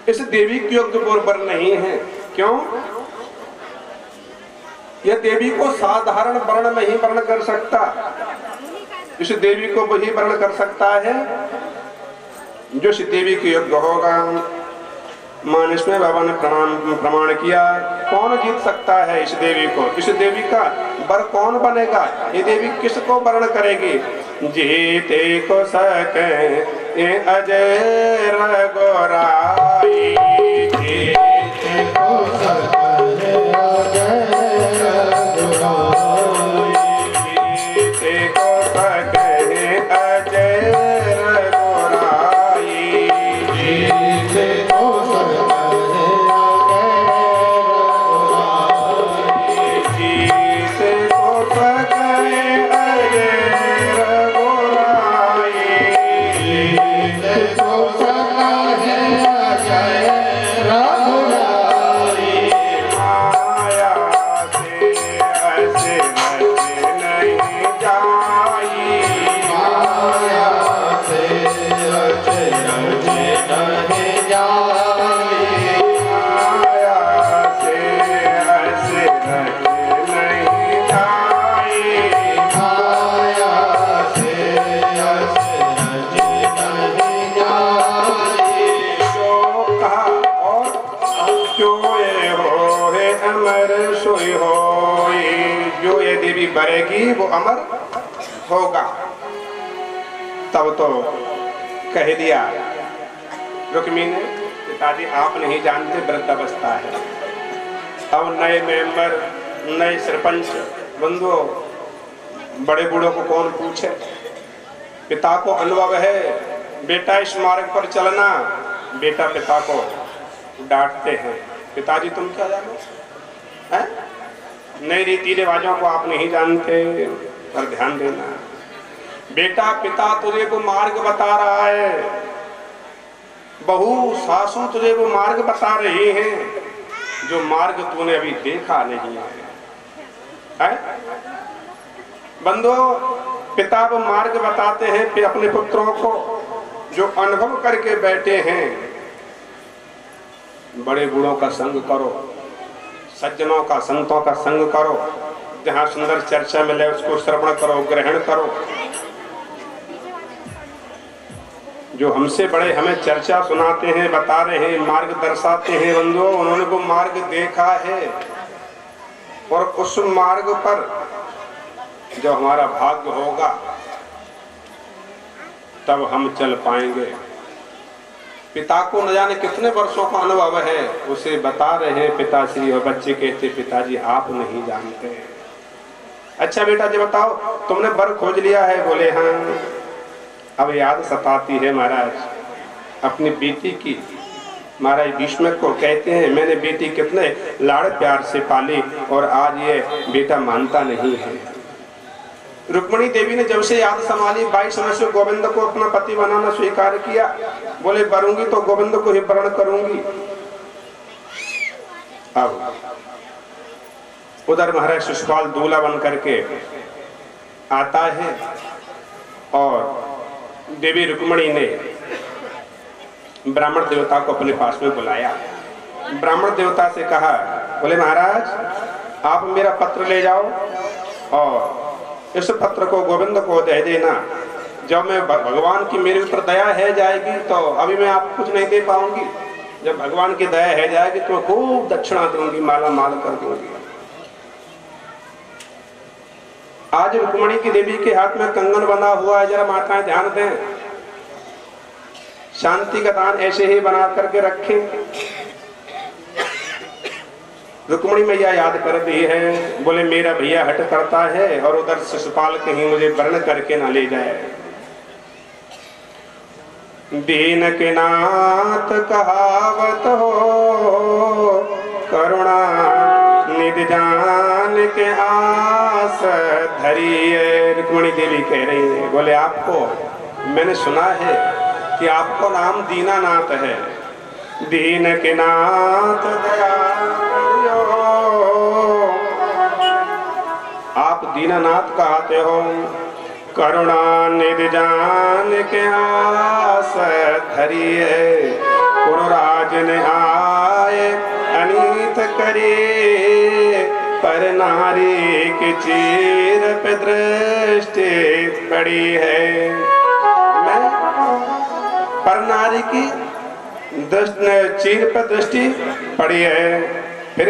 इस देवी की योग्य वर नहीं है। क्यों? यह देवी को साधारण वर्ण नहीं वर्ण कर सकता, इस देवी को वही वर्ण कर सकता है जो इस देवी की योग्य होगा। मानस में बाबा ने प्रमाण किया, कौन जीत सकता है इस देवी को? इस देवी का वर कौन बनेगा? ये देवी किसको वर्ण करेगी? जीते को सके ये अजय रघुराई, जीते को सके अजय रघुराई, जीते को सके अजय रघुराई, जीते को बरेगी वो अमर होगा। तब तो कह दिया रुक्मी ने, पिताजी आप नहीं जानते वृद्ध अवस्था है, अब नए मेंबर नए सरपंच बंधुओं बड़े बूढ़ों को कौन पूछे। पिता को अनुभव है, बेटा इस मार्ग पर चलना, बेटा पिता को डांटते हैं, पिताजी तुम क्या जानो हैं? नए रीति रिवाजों को आप नहीं जानते, पर ध्यान देना बेटा, पिता तुझे वो मार्ग बता रहा है, बहू सासू तुझे वो मार्ग बता रही हैं जो मार्ग तूने अभी देखा नहीं है। बंधो, पिता वो मार्ग बताते हैं फिर अपने पुत्रों को जो अनुभव करके बैठे हैं। बड़े बूढ़ों का संग करो, सज्जनों का संतों का संग करो, जहाँ सुंदर चर्चा मिले उसको श्रवण करो, ग्रहण करो। जो हमसे बड़े हमें चर्चा सुनाते हैं, बता रहे हैं, मार्ग दर्शाते हैं, बंधुओं उन्होंने वो मार्ग देखा है और उस मार्ग पर जो हमारा भाग्य होगा तब हम चल पाएंगे। पिता को न जाने कितने वर्षों का अनुभव है, उसे बता रहे हैं पिताश्री, और बच्चे कहते पिताजी आप नहीं जानते। अच्छा बेटा जी बताओ, तुमने वर खोज लिया है? बोले हाँ। अब याद सताती है महाराज अपनी बेटी की। महाराज भीष्म को कहते हैं मैंने बेटी कितने लाड़ प्यार से पाली और आज ये बेटा मानता नहीं है। रुक्मिणी देवी ने जब से याद संभाली 22 वर्ष से गोविंद को अपना पति बनाना स्वीकार किया। बोले वरूंगी तो गोविंद को ही वरण करूंगी। अब उधर महाराज शिशुपाल दूल्हा बन करके आता है और देवी रुक्मणी ने ब्राह्मण देवता को अपने पास में बुलाया। ब्राह्मण देवता से कहा, बोले महाराज आप मेरा पत्र ले जाओ और इस पत्र को गोविंद को दे देना। जब मैं भगवान की मेरे ऊपर दया है जाएगी तो अभी मैं आपको कुछ नहीं दे पाऊंगी, जब भगवान की दया है जाएगी तो खूब दक्षिणा दूंगी, माला माल कर दूंगी। आज रुक्मणी की देवी के हाथ में कंगन बना हुआ है, जरा माताएं ध्यान दें, शांति का दान ऐसे ही बना करके रखें। रुक्मणी मैया याद कर दी है, बोले मेरा भैया हट करता है और उधर शिशुपाल कहीं मुझे वर्ण करके ना ले जाए। दीन के नाथ कहावत हो, करुणा निधि जान के आस धरिए। रुक्मणी देवी कह रही है, बोले आपको मैंने सुना है कि आपको नाम दीनानाथ है। दीन के नाथ दया आप दीनानाथ कहते हो, करुणा निधि जान के आस धरिए। पुरराज ने आए अनीत करे, पर नारी की चीर पे दृष्टि पड़ी है। मैं पर नारी की चीर पर दृष्टि पड़ी है। फिर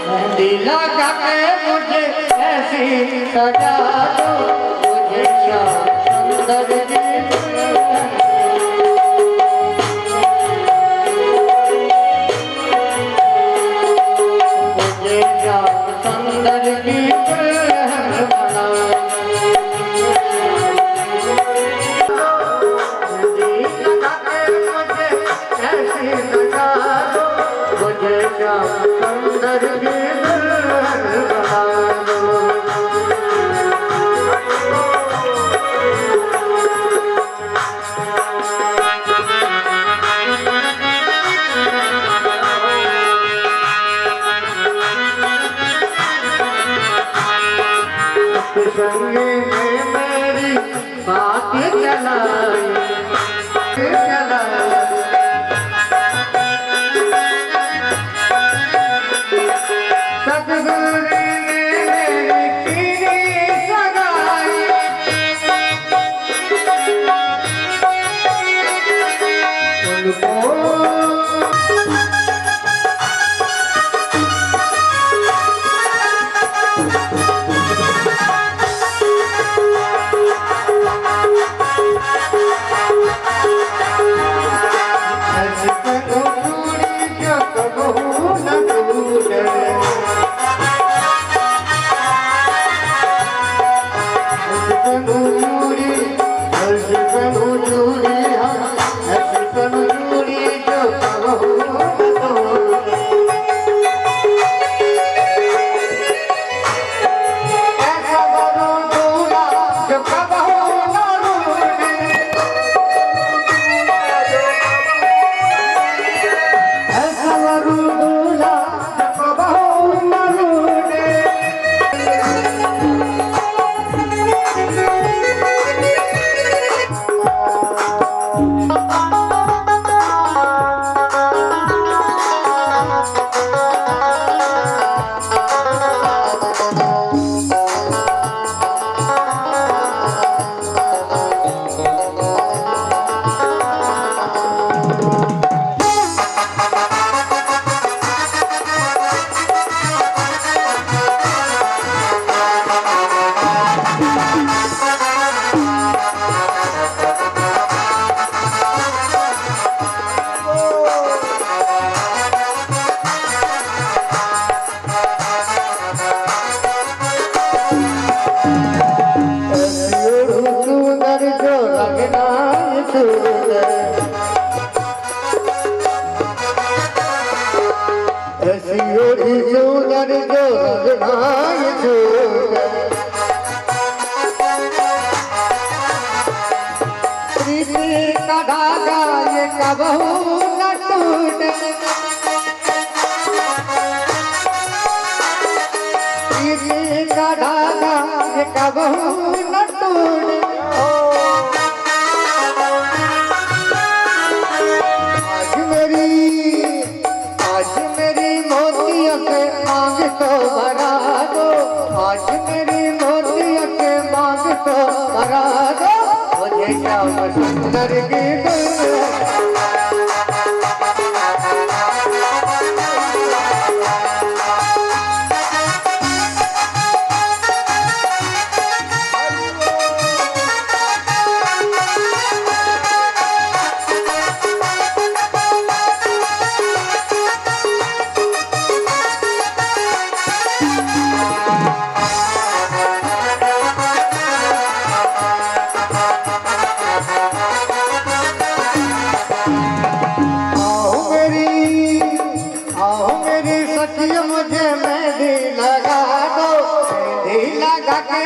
मेहंदी लगा के मुझे ऐसी सजा दो, मुझे श्याम सुंदर जी मुझे श्याम सुंदर जी मेरी बात चलाई सतगुरु ने मेरी कीनी सगाई, उनको कबहू न टूटे। आज मेरी मोतियों के मांग तो भरा दो, आज मेरी मोतियों के मांग तो भरा दो, मुझे श्याम सुंदर की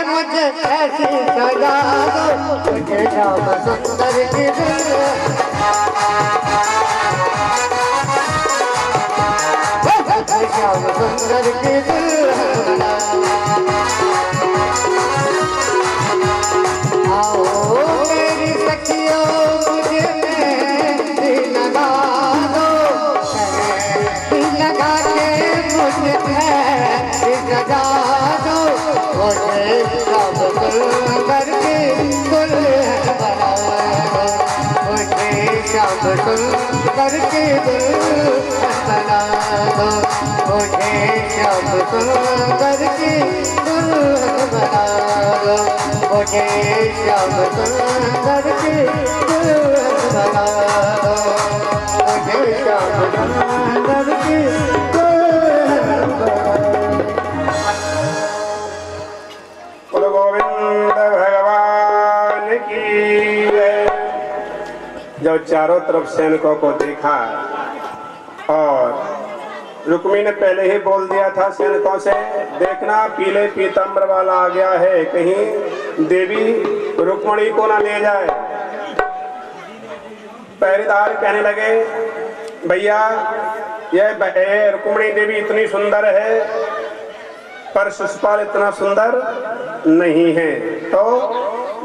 मुझे ऐसी सजा दो, मुझे श्याम सुंदर की श्याम सुंदर की आओ मेरी सखियों मुझे मेहंदी लगा दो, लगा के मुझे मेहंदी सजा दो, मुझे श्याम सुंदर की दुल्हन बना दो, मुझे श्याम सुंदर की दुल्हन बना दो, मुझे श्याम सुंदर की दुल्हन बना दो, मुझे श्याम सुंदर की दुल्हन बना दो, मुझे श्याम सुंदर की दुल्हन बना बोलो गोविंद भगवान की जय। जब चारों तरफ सैनिकों को देखा और रुक्मी ने पहले ही बोल दिया था सैनिकों से, देखना पीले पीताम्बर वाला आ गया है, कहीं देवी रुक्मणी को ना ले जाए। पहरेदार कहने लगे, भैया यह रुक्मणी देवी इतनी सुंदर है पर शिशुपाल इतना सुंदर नहीं है, तो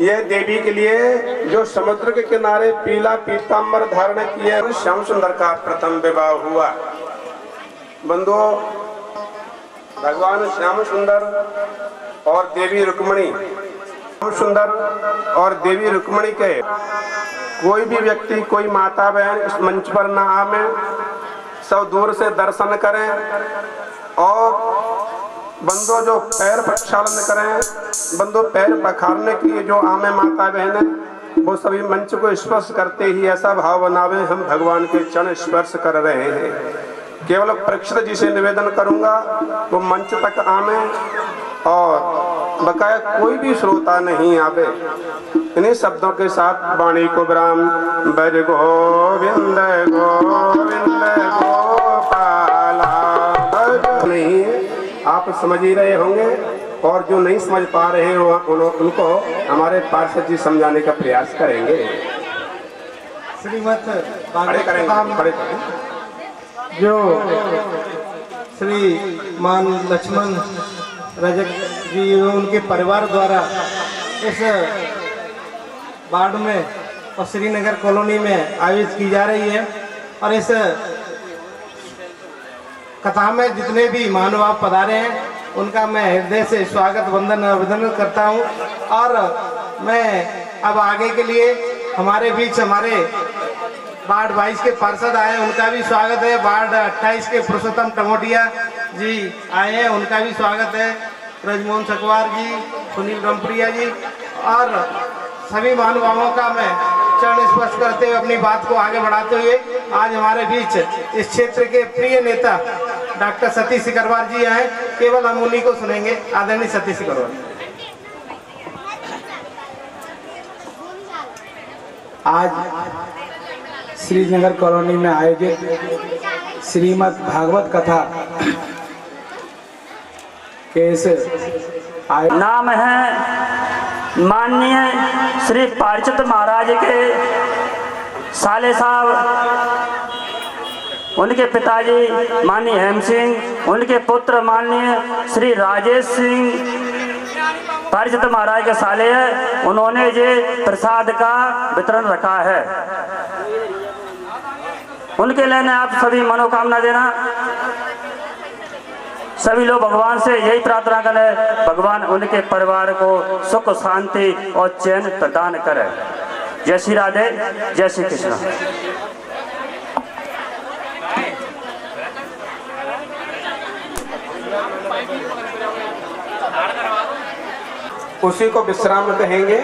यह देवी के लिए जो समुद्र के किनारे पीला पीताम्बर धारण किए श्याम सुंदर का प्रथम विवाह हुआ। बंधुओं, भगवान श्याम सुंदर और देवी रुक्मणी, श्याम सुंदर और देवी रुक्मणी के कोई भी व्यक्ति, कोई माता बहन इस मंच पर ना आवे, सब दूर से दर्शन करें और बंदो जो पैर प्रक्षालन करें, बंदो पैर पखारने की जो आमे माता बहन है वो सभी मंच को स्पर्श करते ही ऐसा भाव बनावे हम भगवान के चरण स्पर्श कर रहे हैं। केवल परीक्षित जी से निवेदन करूंगा वो मंच तक आवे और बकाया कोई भी श्रोता नहीं आवे। इन्हीं शब्दों के साथ वाणी को विराम। बर गोविंद गोविंद गोपाला। नहीं आप समझ ही रहे होंगे और जो नहीं समझ पा रहे हो उनको हमारे पार्षद जी समझाने का प्रयास करेंगे। श्रीमत खड़े करेंगे, खड़े जो श्री मान लक्ष्मण रजक जी उनके परिवार द्वारा इस वार्ड में और श्रीनगर कॉलोनी में आयोजित की जा रही है और इस कथा में जितने भी महानुभाव पधारे हैं उनका मैं हृदय से स्वागत वंदन अभिनंदन करता हूं। और मैं अब आगे के लिए हमारे बीच हमारे वार्ड 22 के पार्षद आए हैं, उनका भी स्वागत है। वार्ड 28 के पुरुषोत्तम टमोटिया जी आए हैं, उनका भी स्वागत है। ब्रजमोहन सकवार जी, सुनील रमप्रिया जी और सभी महानुभावों का मैं चरण स्पर्श करते हुए अपनी बात को आगे बढ़ाते हुए आज हमारे बीच इस क्षेत्र के प्रिय नेता डॉक्टर सतीश सिकरवार जी आए। केवल हम उन्हीं को सुनेंगे। आदरणीय सतीश सिकरवार। आज श्रीनगर कॉलोनी में आयोजित श्रीमद् भागवत कथा के इस नाम है माननीय श्री पार्षद महाराज के साले साहब, उनके पिताजी माननीय हेम सिंह, उनके पुत्र माननीय श्री राजेश सिंह पारिजात महाराज के साले है, उन्होंने ये प्रसाद का वितरण रखा है। उनके लेने आप सभी मनोकामना देना। सभी लोग भगवान से यही प्रार्थना करें, भगवान उनके परिवार को सुख शांति और चैन प्रदान करे। जय श्री राधे, जय श्री कृष्ण। उसी को विश्राम कहेंगे।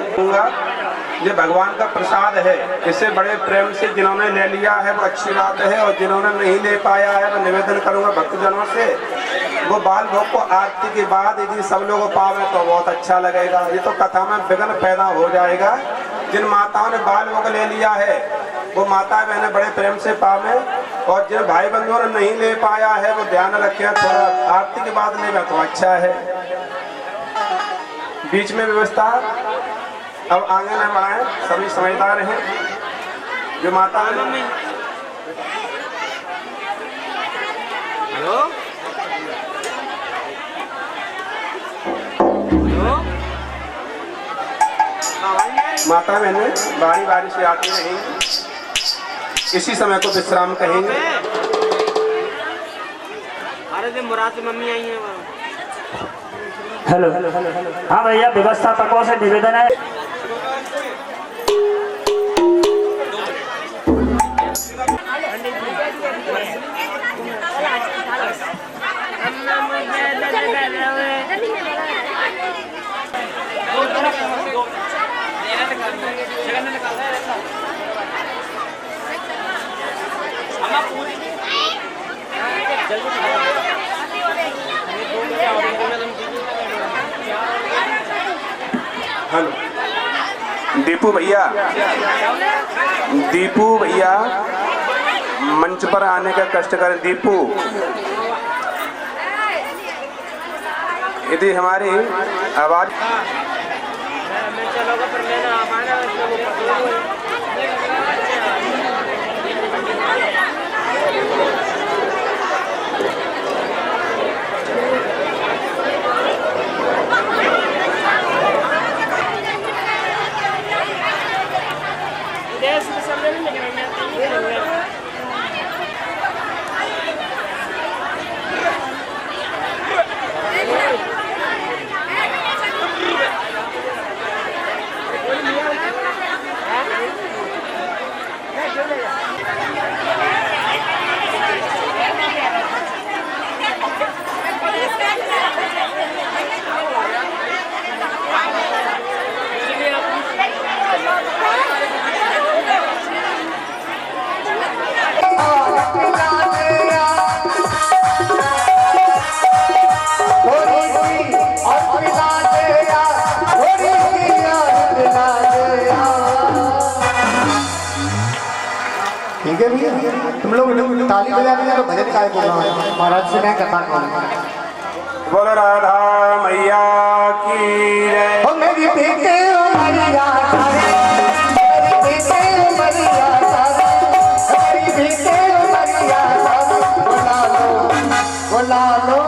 ये भगवान का प्रसाद है, इसे बड़े प्रेम से जिन्होंने ले लिया है वो अच्छी बात है, और जिन्होंने नहीं ले पाया है वो निवेदन करूंगा भक्तजनों से, वो बाल भोग को आरती के बाद यदि सब लोग पावे तो बहुत अच्छा लगेगा। ये तो कथा में विघ्न पैदा हो जाएगा। जिन माताओं ने बाल भोग ले लिया है वो माता बहनें बड़े प्रेम से पावे, और जिन भाई बंधुओं ने नहीं ले पाया है वो ध्यान रखें, थोड़ा आरती के बाद लेगा तो अच्छा है। बीच में व्यवस्था अब आगे न बढ़ाएं, सभी समझदार हैं। जो माता माता बहने बारी बारी से आती रहेंगी, इसी समय को विश्राम कहेंगे। अरे दिन मुराद से मम्मी आई है। हेलो, हाँ भैया, व्यवस्थापकों से निवेदन है। हेलो दीपू भैया, दीपू भैया मंच पर आने का कष्ट करें। दीपू, यदि हमारी आवाज ठीक है भैया, तुम लोग ताली बजा के तो भजन गाए बोल रहा है। महाराज से मैं कथा करूँगा। बोल राधा मैया की जय। ओ मेरी बेटे ओ मैया तारे, मेरी बेटे ओ मैया तारे, मेरी बेटे ओ मैया तारे, बुला लो बुला लो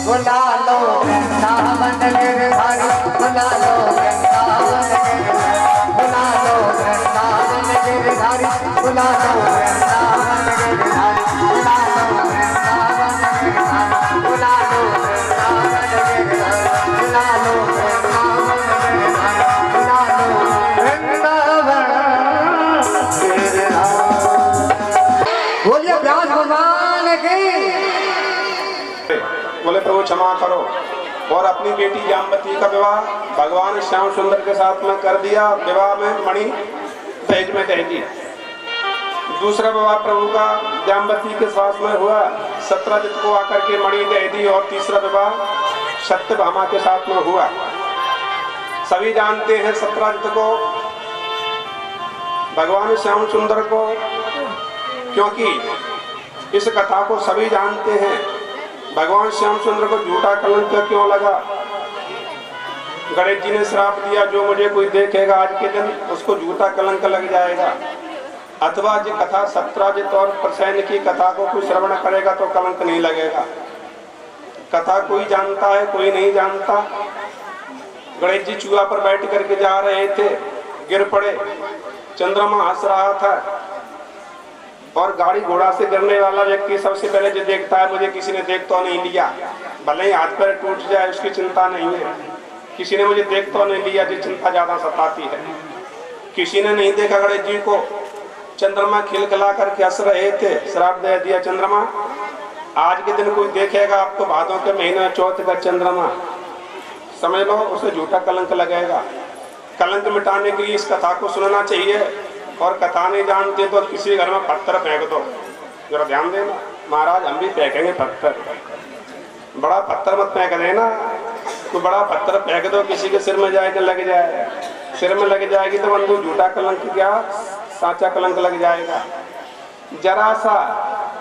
बुला लो वृंदावन गिरधारी, बुला लो वृंदावन गिरधारी, बुला लो वृंदावन गिरधारी, बुला लो वृंदावन गिरधारी, बुला लो वृंदावन गिरधारी, बुला लो वृंदावन गिरधारी, बुला लो वृंदावन गिरधारी, बुला लो वृंदावन गिरधारी। बोलिए व्यास भगवान की। बोले प्रभु क्षमा करो। और अपनी बेटी जामवती का विवाह भगवान श्याम सुंदर के साथ में कर दिया। विवाह में मणि दहेज में दे दी। दूसरा विवाह प्रभु का जामवती के साथ में हुआ, सत्यजित को आकर के मणि दे दी। और तीसरा विवाह सत्यभामा के साथ में हुआ। सभी जानते हैं सत्यजित को, भगवान श्याम सुंदर को, क्योंकि इस कथा को सभी जानते हैं। भगवान श्याम सुंदर को झूठा कलंक क्यों लगा? गणेश जी ने श्राप दिया, जो मुझे कोई देखेगा आज के दिन उसको झूठा कलंक लग जाएगा। अथवा जो कथा सत्यजित और प्रसेन की कथा को कोई श्रवण करेगा तो कलंक नहीं लगेगा। कथा कोई जानता है, कोई नहीं जानता। गणेश जी चूहा पर बैठ करके जा रहे थे, गिर पड़े। चंद्रमा हंस रहा था और गाड़ी घोड़ा से गिरने वाला व्यक्ति सबसे पहले जो देखता है, मुझे किसी ने देख तो नहीं लिया, भले ही हाथ पैर टूट जाए उसकी चिंता नहीं है, किसी ने मुझे देख तो नहीं लिया, जो चिंता ज्यादा सताती है। किसी ने नहीं देखा गणेश जी को, चंद्रमा खिलखिला करके हंस रहे थे। श्राप दे दिया चंद्रमा, आज के दिन कोई देखेगा आपको भादों के महीने चौथ का चंद्रमा, समझ लो उसे झूठा कलंक लगेगा। कलंक मिटाने के लिए इस कथा को सुनना चाहिए, और कथा नहीं जानते तो किसी घर में पत्थर फेंक दो। जरा ध्यान देना, महाराज हम भी फेंकेंगे पत्थर, बड़ा पत्थर मत फेंक देना, तो बड़ा पत्थर फेंक दो किसी के सिर में जाएगा, लग जाए, सिर में लग जाएगी तो बंधु झूठा कलंक क्या साचा कलंक लग जाएगा। जरा सा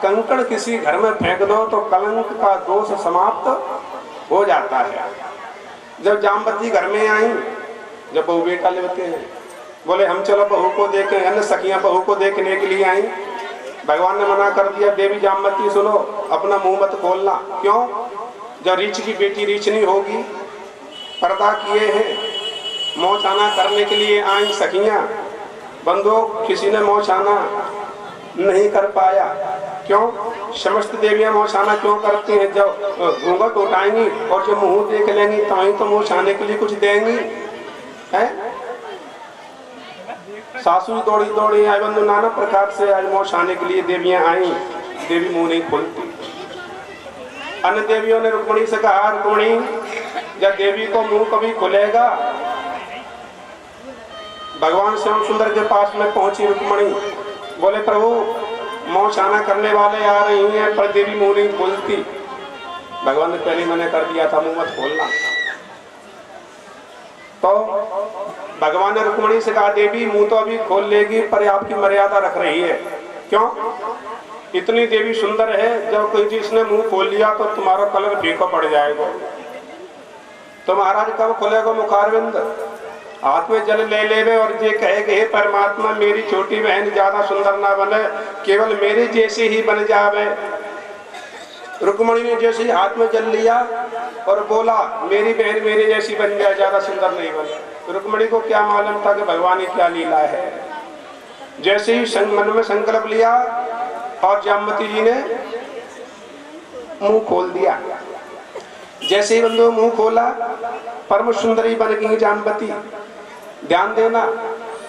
कंकड़ किसी घर में फेंक दो तो कलंक का दोष समाप्त हो जाता है। जब जामवती घर में आई, जब बहू बेटा लेते हैं, बोले हम चलो बहू को देखें, अन्य सखियां बहू को देखने के लिए आई। भगवान ने मना कर दिया, देवी जामवती सुनो, अपना मुंह मत खोलना। क्यों? जब रीछ की बेटी रीछनी होगी, पर्दा किए हैं, मौछाना करने के लिए आई सखियां, बंधु किसी ने मौछाना नहीं कर पाया। क्यों? समस्त देवियां मौछाना क्यों करती हैं? जब घूंघट उठाएंगी और जब मुंह देख लेंगी तो मौछाने के लिए कुछ देंगी है? सासू दौड़ी दौड़ी आई, बंधु नाना प्रकार से आज मौछाने के लिए देवियां आई, देवी मुंह नहीं खोलती। अन्य देवियों ने रुक्मणी से कहा, रुक्मणी जब देवी को मुंह कभी खुलेगा। भगवान श्याम सुंदर के पास में पहुंची रुक्मणी, बोले प्रभु मौछाना करने वाले आ रही हैं पर देवी मुंह नहीं खोलती। भगवान ने पहले मना कर दिया था मुंह मत खोलना। तो भगवान ने रुक्मणी से कहा, देवी मुंह तो अभी खोल लेगी पर आपकी मर्यादा रख रही है। क्यों? इतनी देवी सुंदर है, जब कोई चीज ने मुंह खोल लिया तो तुम्हारा कलर फीका पड़ जाएगा। तो महाराज कब खुलेगा मुखारविंद? हाथ में जल ले लेवे और ये कहे कि हे परमात्मा मेरी छोटी बहन ज्यादा सुंदर ना बने, केवल मेरे जैसी ही बन जावे। रुक्मणी ने जैसे ही हाथ में जल लिया और बोला मेरी बहन मेरे जैसी बन जाए, ज्यादा सुंदर नहीं बने। रुक्मणी को क्या मालूम था कि भगवान की क्या लीला है। जैसे ही मन में संकल्प लिया और जामवती जी ने मुंह खोल दिया। जैसे ही बंधु मुंह खोला, परम सुंदरी बन गई जामवती। ध्यान देना,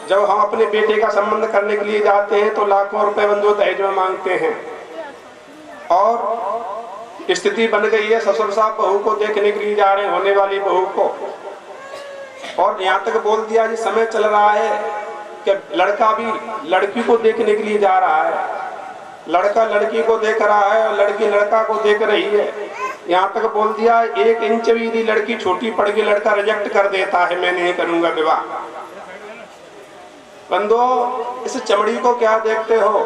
जब हम अपने बेटे का संबंध करने के लिए जाते हैं तो लाखों रुपए बंधु दहेज में मांगते हैं, और स्थिति बन गई है ससुर साहब बहू को देखने के लिए जा रहे हैं, होने वाली बहू को, और यहाँ तक बोल दिया जी समय चल रहा है कि लड़का भी लड़की को देखने के लिए जा रहा है, लड़का लड़की को देख रहा है और लड़की लड़का को देख रही है। यहाँ तक बोल दिया 1 इंच भी यदि लड़की छोटी पड़ गई लड़का रिजेक्ट कर देता है, मैं नहीं करूंगा विवाह। बंदो इस चमड़ी को क्या देखते हो?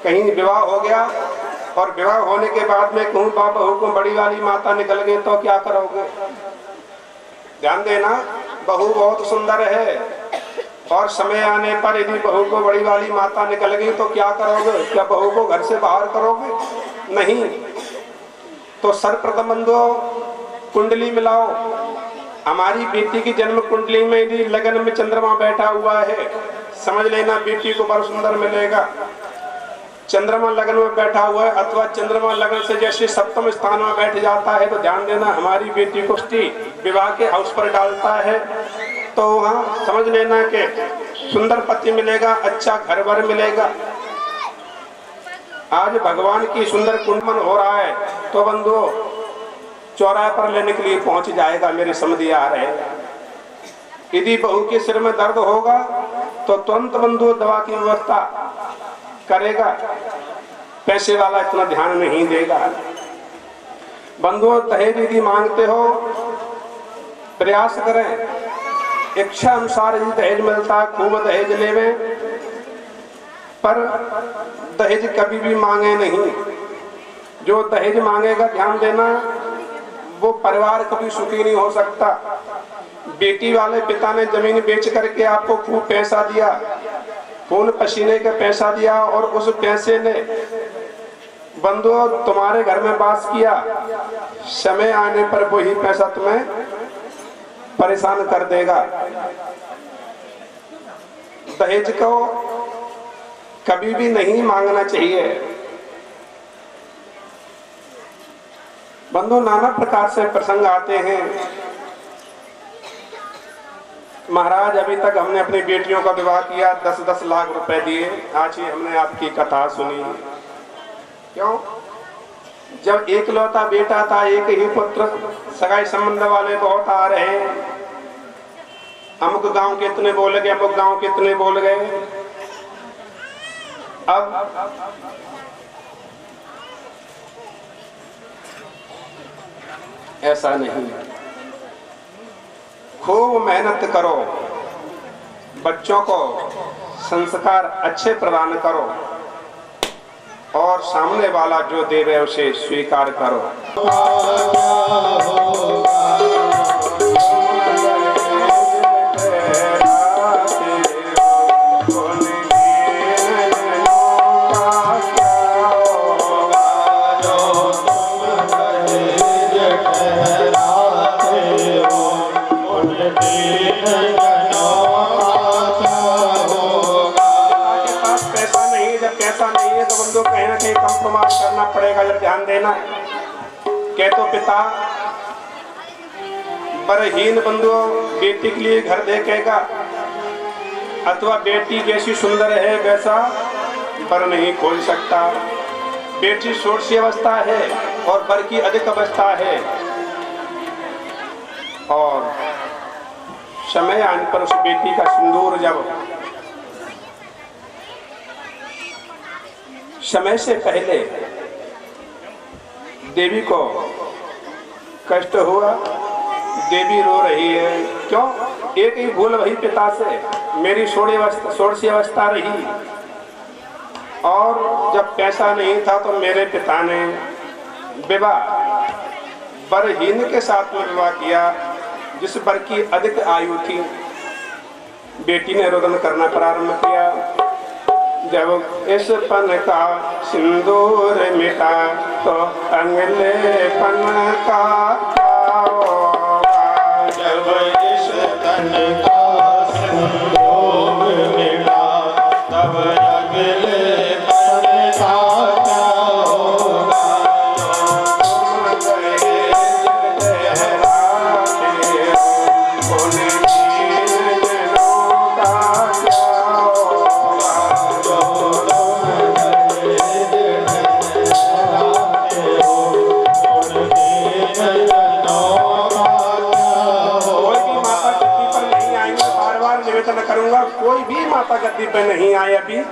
कहीं विवाह हो गया और विवाह होने के बाद में कहूँ बहू को बड़ी वाली माता निकल गई तो क्या करोगे? ध्यान देना, बहू बहुत सुंदर है और समय आने पर यदि बहू को बड़ी वाली माता निकल गई तो क्या करोगे? क्या बहू को घर से बाहर करोगे? नहीं। तो सर्वप्रथम बंधु कुंडली मिलाओ। हमारी बेटी की जन्म कुंडली में यदि लगन में चंद्रमा बैठा हुआ है, समझ लेना बेटी को बड़ा सुंदर मिलेगा। चंद्रमा लगन में बैठा हुआ है अथवा चंद्रमा लगन से जैसे सप्तम स्थान में बैठ जाता है तो ध्यान देना हमारी बेटी को विवाह के हाउस पर डालता है तो वहाँ समझ लेना कि सुंदर पति मिलेगा, अच्छा घर भर मिलेगा। आज भगवान की सुंदर कुंडमन हो रहा है तो बंधु चौराहे पर लेने के लिए पहुंच जाएगा, मेरे समझी आ रहे। यदि बहू के सिर में दर्द होगा तो तुरंत बंधु दवा की व्यवस्था करेगा, पैसे वाला इतना ध्यान नहीं देगा। बंधु दहेज यदि मांगते हो प्रयास करें, इच्छा अनुसार यदि दहेज मिलता है खूब दहेज लेवे, पर दहेज कभी भी मांगे नहीं। जो दहेज मांगेगा ध्यान देना वो परिवार कभी सुखी नहीं हो सकता। बेटी वाले पिता ने जमीन बेच करके आपको खूब पैसा दिया, खून पसीने का पैसा दिया और उस पैसे ने बंधु तुम्हारे घर में वास किया, समय आने पर वही पैसा तुम्हें परेशान कर देगा। दहेज को कभी भी नहीं मांगना चाहिए। बंधु, नाना प्रकार से प्रसंग आते हैं। महाराज, अभी तक हमने अपनी बेटियों का विवाह किया, 10-10 लाख रुपए दिए। आज ही हमने आपकी कथा सुनी। क्यों? जब एक लौता बेटा था, एक ही पुत्र, सगाई संबंध वाले बहुत आ रहे हैं। अमुक गांव के इतने बोल गए, अमुक गांव के इतने बोल गए। अब ऐसा नहीं है। खूब मेहनत करो, बच्चों को संस्कार अच्छे प्रदान करो और सामने वाला जो देवे उसे स्वीकार करो। कहीं ना कहीं कंप्रोमाइज करना पड़ेगा। जब ध्यान देना कह तो पिता बरहीन बंधु बेटी के लिए घर देखेगा, अथवा बेटी जैसी सुंदर है वैसा बर नहीं खोल सकता। बेटी षोडशी अवस्था है और बर की अधिक अवस्था है, और समय आने पर उस बेटी का सिंदूर जब समय से पहले देवी को कष्ट हुआ, देवी रो रही है। क्यों? एक ही भूल वही पिता से, मेरी षोडशी अवस्था रही और जब पैसा नहीं था तो मेरे पिता ने विवाह बरहीन के साथ में विवाह किया, जिस बर की अधिक आयु थी। बेटी ने रोदन करना प्रारंभ किया। जब इस पन का सिंदूर मिटा तो अगले पन का क्या होगा। जब इस पन का सिंदूर मिटा तब अगले पन का क्या होगा। करूंगा, कोई भी माता गद्दी पे नहीं आए। अभी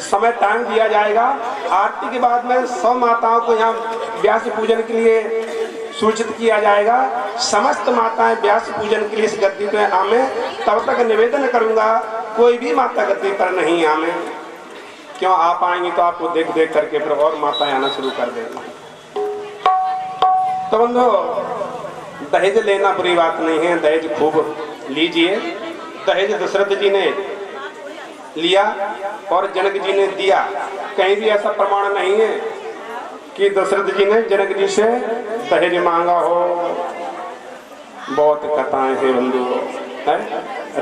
समय टाइम दिया जाएगा। आरती के बाद में 100 माताओं को यहाँ व्यास पूजन के लिए सूचित किया जाएगा। समस्त माताएं व्यास पूजन के लिए इस गद्दी पे आवे। तब तक निवेदन करूंगा, कोई भी माता गद्दी पर नहीं आवे। क्यों? आप आएंगे तो आपको देख देख करके फिर और माताएं आना शुरू कर देंगी। तो बंधु, दहेज लेना बुरी बात नहीं है, दहेज खूब लीजिए। दहेज दशरथ जी ने लिया और जनक जी ने दिया। कहीं भी ऐसा प्रमाण नहीं है कि दशरथ जी ने जनक जी से दहेज मांगा हो। बहुत कथाएं हैं बंधु, है।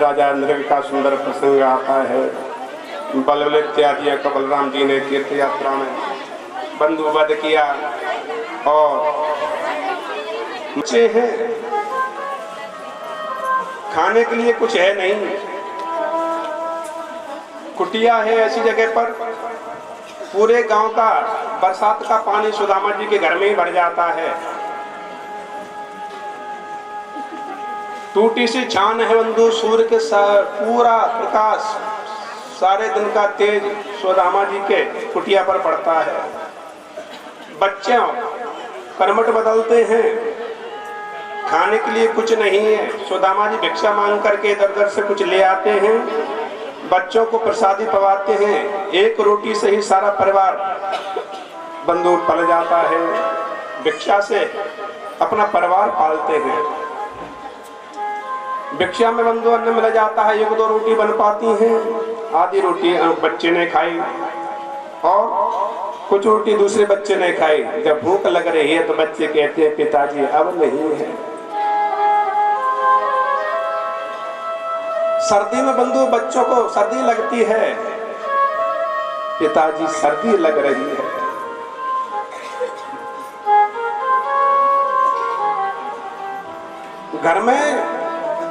राजा इंद्र का सुंदर प्रसंग आता है। बलबल इत्यादि का बलराम जी ने तीर्थ यात्रा में बंधु वध किया और बच्चे हैं, खाने के लिए कुछ है नहीं। कुटिया है ऐसी जगह पर, पूरे गांव का बरसात का पानी सुदामा जी के घर में ही भर जाता है। टूटी सी छान है बंधु, सूर्य के पूरा प्रकाश, सारे दिन का तेज सुदामा जी के कुटिया पर पड़ता है। बच्चे करमट बदलते हैं, खाने के लिए कुछ नहीं है। सुदामा जी भिक्षा मांग करके इधर उधर से कुछ ले आते हैं, बच्चों को प्रसादी पवाते हैं। एक रोटी से ही सारा परिवार बंधु पल जाता है। भिक्षा से अपना परिवार पालते हैं। भिक्षा में बंधु अन्न मिल जाता है, 1-2 रोटी बन पाती हैं। आधी रोटी बच्चे ने खाई और कुछ रोटी दूसरे बच्चे ने खाई। जब भूख लग रही है तो बच्चे कहते हैं पिताजी अब नहीं है। सर्दी में बंधु बच्चों को सर्दी लगती है, पिताजी सर्दी लग रही है। घर में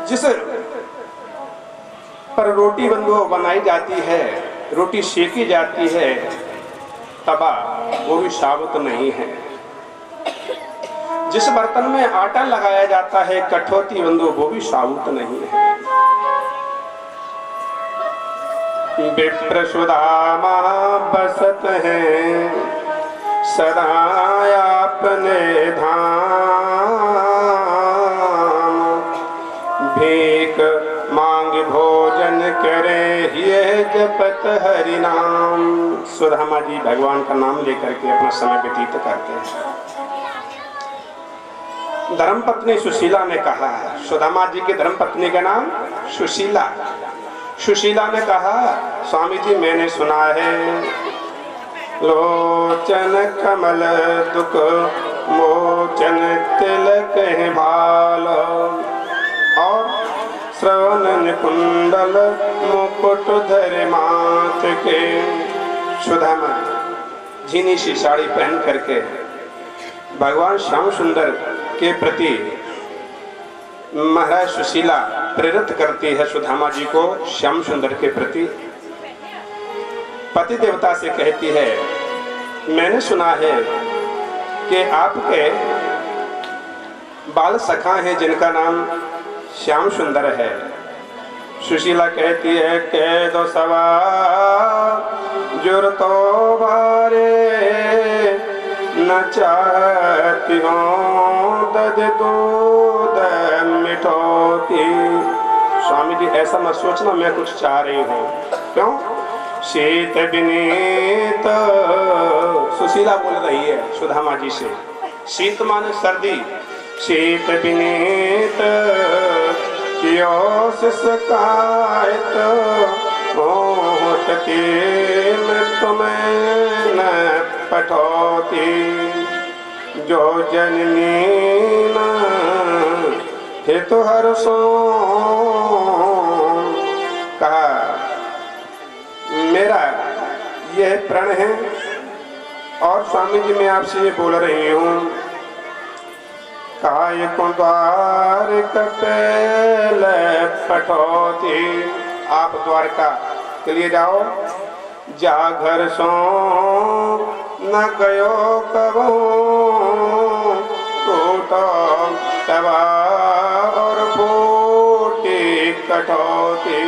जिस पर रोटी बंधु बनाई जाती है, रोटी सेकी जाती है, तवा वो भी साबुत नहीं है। जिस बर्तन में आटा लगाया जाता है कठौती बंधु, वो भी साबुत नहीं है। विप्र सुदामा बसत हैं सदा अपने धाम, भीख मांग भोजन करे ये जपत हरि नाम। सुदामा जी भगवान का नाम लेकर के अपना समय व्यतीत करते हैं। धर्मपत्नी सुशीला ने कहा, सुदामा जी की धर्मपत्नी का नाम सुशीला। सुशीला ने कहा, स्वामी जी मैंने सुना है लोचन कमल दुख मोचन तिलक भाल, और श्रवण कुंडल मुकुट धरे माथ के। सुदामा झीनी सी साड़ी पहन करके भगवान श्याम सुंदर के प्रति महाराज सुशीला प्रेरित करती है सुदामा जी को श्याम सुंदर के प्रति। पति देवता से कहती है, मैंने सुना है कि आपके बाल सखा हैं जिनका नाम श्याम सुंदर है। सुशीला कहती है, कह दो सवा जुर तो बारे न चाहती हूँ दद दूध मिठोती। स्वामी जी ऐसा मत सोचना, मैं कुछ चाह रही हूँ। क्यों? शीत विनीत, सुशीला बोल रही है सुदामा जी से। शीत माने सर्दी, शीत विनीत कियो शिकायत मोहटती में तुम्हें न पठौती, जो जननी न हेतु हर सो। कहा मेरा यह प्रण है, और स्वामी जी मैं आपसे ये बोल रही हूँ, काय को द्वार कपेल पठौती। आप द्वारका के लिए जाओ, जा घर सो न गयो कबो टूटो तवा और फूटी कठौती।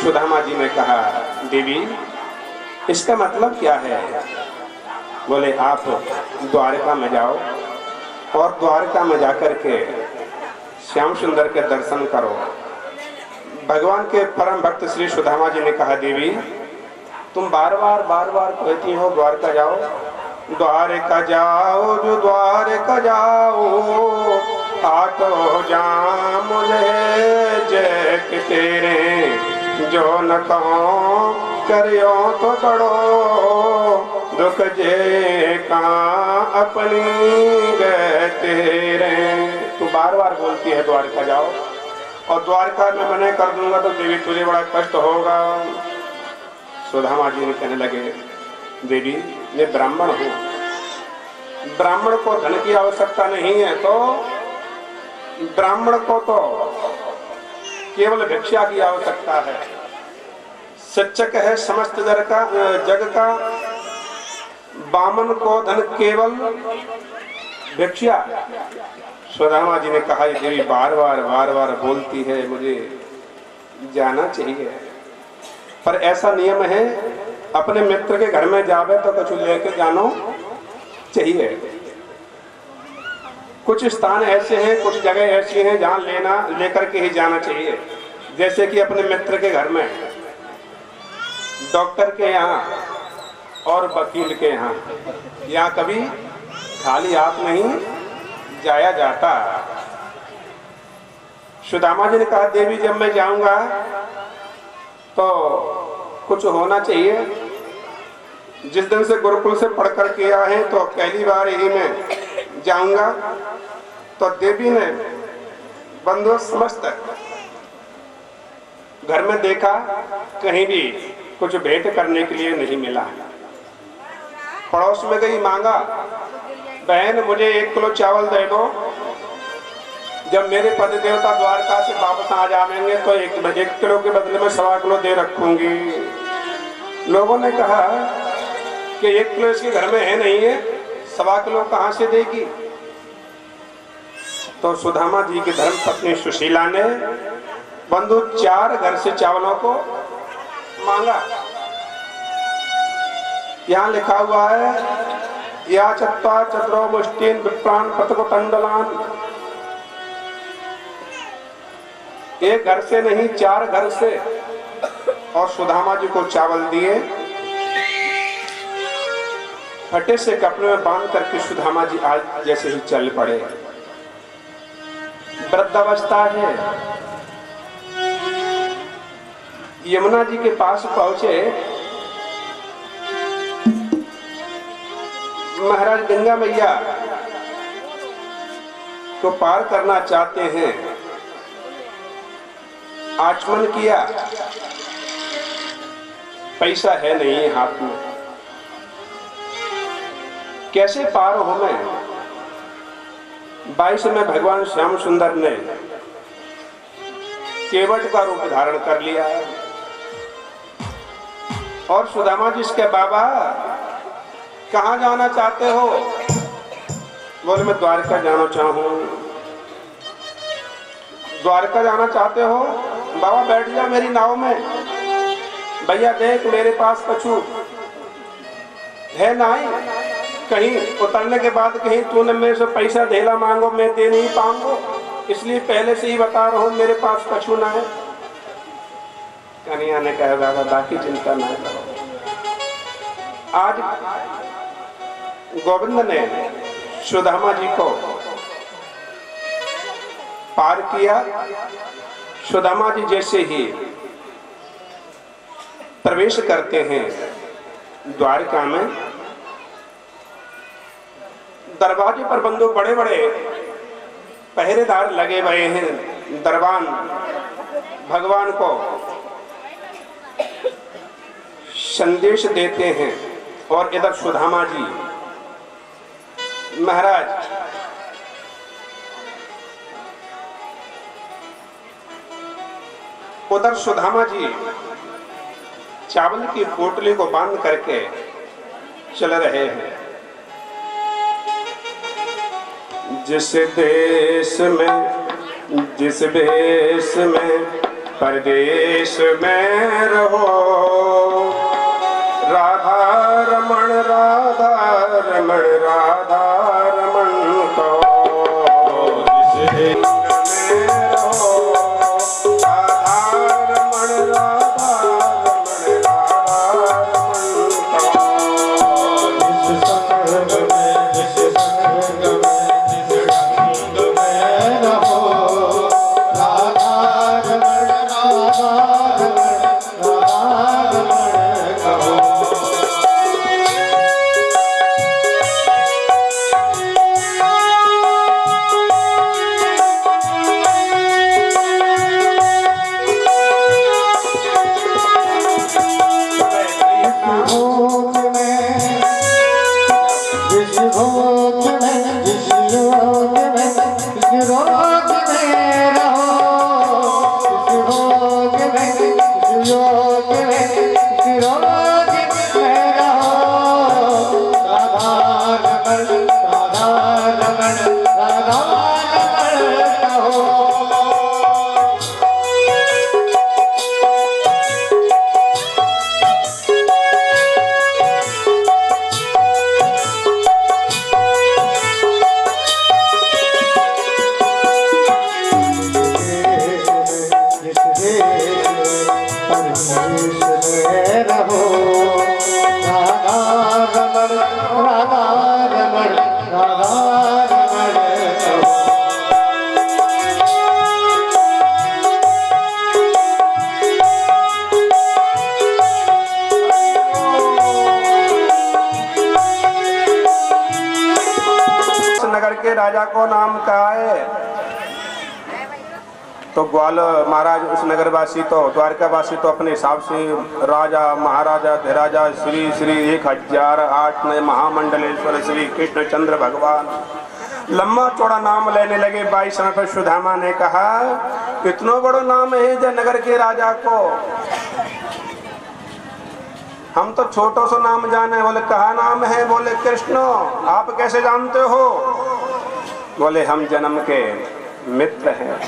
सुदामा जी ने कहा, देवी इसका मतलब क्या है? बोले आप द्वारका में जाओ और द्वारका में जाकर के श्याम सुंदर के दर्शन करो। भगवान के परम भक्त श्री सुदामा जी ने कहा, देवी तुम बार बार कहती हो द्वारका जाओ, द्वारका जाओ जो द्वारका जाओ, आटो जा मुझे जय तेरे, जो न कहो करियो तो बड़ो, दुख जे का अपनी गए तेरे। तू बार बार बोलती है द्वारका जाओ, और द्वारका में मना कर दूंगा तो देवी तुझे बड़ा कष्ट होगा। सुदामा जी ने कहने लगे, देवी मैं ब्राह्मण हूँ, ब्राह्मण को धन की आवश्यकता नहीं है, तो ब्राह्मण को तो केवल भिक्षा की आवश्यकता है। शिक्षक है समस्त जग का, बामन को धन केवल भिक्षा। सुदामा जी ने कहा, ये देवी बार बार बोलती है, मुझे जाना चाहिए, पर ऐसा नियम है अपने मित्र के घर में जावे तो कुछ लेके जानो चाहिए। कुछ स्थान ऐसे हैं, कुछ जगह ऐसी हैं जहाँ लेकर के ही जाना चाहिए। जैसे कि अपने मित्र के घर में, डॉक्टर के यहाँ और वकील के यहाँ कभी खाली हाथ नहीं जाया जाता। सुदामा जी ने कहा, देवी जब मैं जाऊंगा तो कुछ होना चाहिए। जिस दिन से गुरुकुल से पढ़ कर के आए हैं तो पहली बार ही मैं जाऊंगा। तो देवी ने बंदोबस्त समस्त घर में देखा कहीं भी कुछ भेंट करने के लिए नहीं मिला। पड़ोस में गई, मांगा, बहन मुझे 1 किलो चावल दे दो, जब मेरे पति देवता द्वारका से वापस आ जाएंगे तो 1 किलो के बदले में 1.25 किलो दे रखूंगी। लोगों ने कहा कि 1 किलो इसके घर में है नहीं है, 1.25 किलो कहाँ से देगी। तो सुदामा जी की धर्म पत्नी सुशीला ने बंधु 4 घर से चावलों को मांगा। यहाँ लिखा हुआ है, या चत्वा चतुरो मुष्टिन विप्रान पतको तंडलान। एक घर से नहीं, 4 घर से, और सुदामा जी को चावल दिए। फटे से कपड़े में बांध करके सुदामा जी आज जैसे ही चल पड़े। वृद्धावस्था है। यमुना जी के पास पहुंचे। महाराज गंगा मैया को पार करना चाहते हैं। आचमन किया, पैसा है नहीं हाथ में, कैसे पार हो मैं। 22 में भगवान श्याम सुंदर ने केवट का रूप धारण कर लिया। और सुदामा जी इसके बाबा कहाँ जाना चाहते हो? बोले मैं द्वारका जाना चाहूं। द्वारका जाना चाहते हो? बाबा बैठ जा मेरी नाव में। भैया देख मेरे पास कछु है नहीं, कहीं उतरने के बाद कहीं तूने मेरे से पैसा धेला मांगो, मैं दे नहीं पाऊंगा, इसलिए पहले से ही बता रहा हूं मेरे पास कछु ना है। कन्हैया ने कहा बाबा बाकी चिंता ना करो। आज गोविंद ने सुदामा जी को पार किया। सुदामा जी जैसे ही प्रवेश करते हैं द्वारका में, दरवाजे पर बंदूक बड़े बड़े पहरेदार लगे हुए हैं। दरबान भगवान को संदेश देते हैं। और इधर सुदामा जी महाराज उधर सुदामा जी चावल की पोटली को बांध करके चल रहे हैं। जिस देश में जिस देश में परदेश में रहो, राधा रमण राधा रमण राधा रमण कहो। जिस देश में रहो, राधा रमण राधा रमण राधा रमण कहो। जिस संग में जिस संग में जिस ढंग में रहो, राधा रमण राधा रमण राधा रमण कहो। नगर के राजा को नाम कहा है। तो ग्वाल महाराज उस नगरवासी तो द्वारकावासी तो अपने हिसाब से राजा महाराजा धीराजा श्री श्री 1008 महामंडलेश्वर श्री कृष्णचंद्र भगवान लंबा चौड़ा नाम लेने लगे। 22 समय पर सुदामा ने कहा इतना बड़ा नाम है जयनगर के राजा को, हम तो छोटो सा नाम जाने। बोले कहा नाम है? बोले कृष्ण। आप कैसे जानते हो? बोले हम जन्म के मित्र हैं।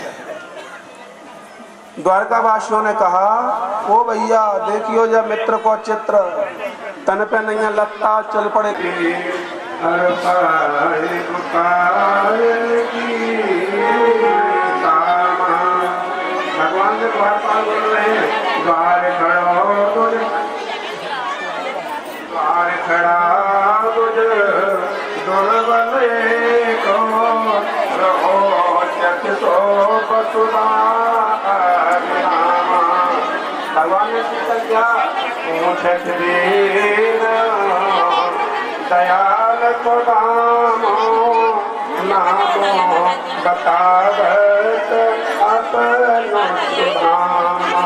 द्वारकावासियों ने कहा ओ भैया देखियो जब मित्र को चित्र तन पे नहीं लत्ता चल पड़े। भगवान से द्वारपाल बोल रहे हैं द्वार खड़ा तुझ दुर्बल को रहो चक्षो बसुदा। भगवान ने शीतल क्या दयाल को नामो बतावत अपना सुदामा।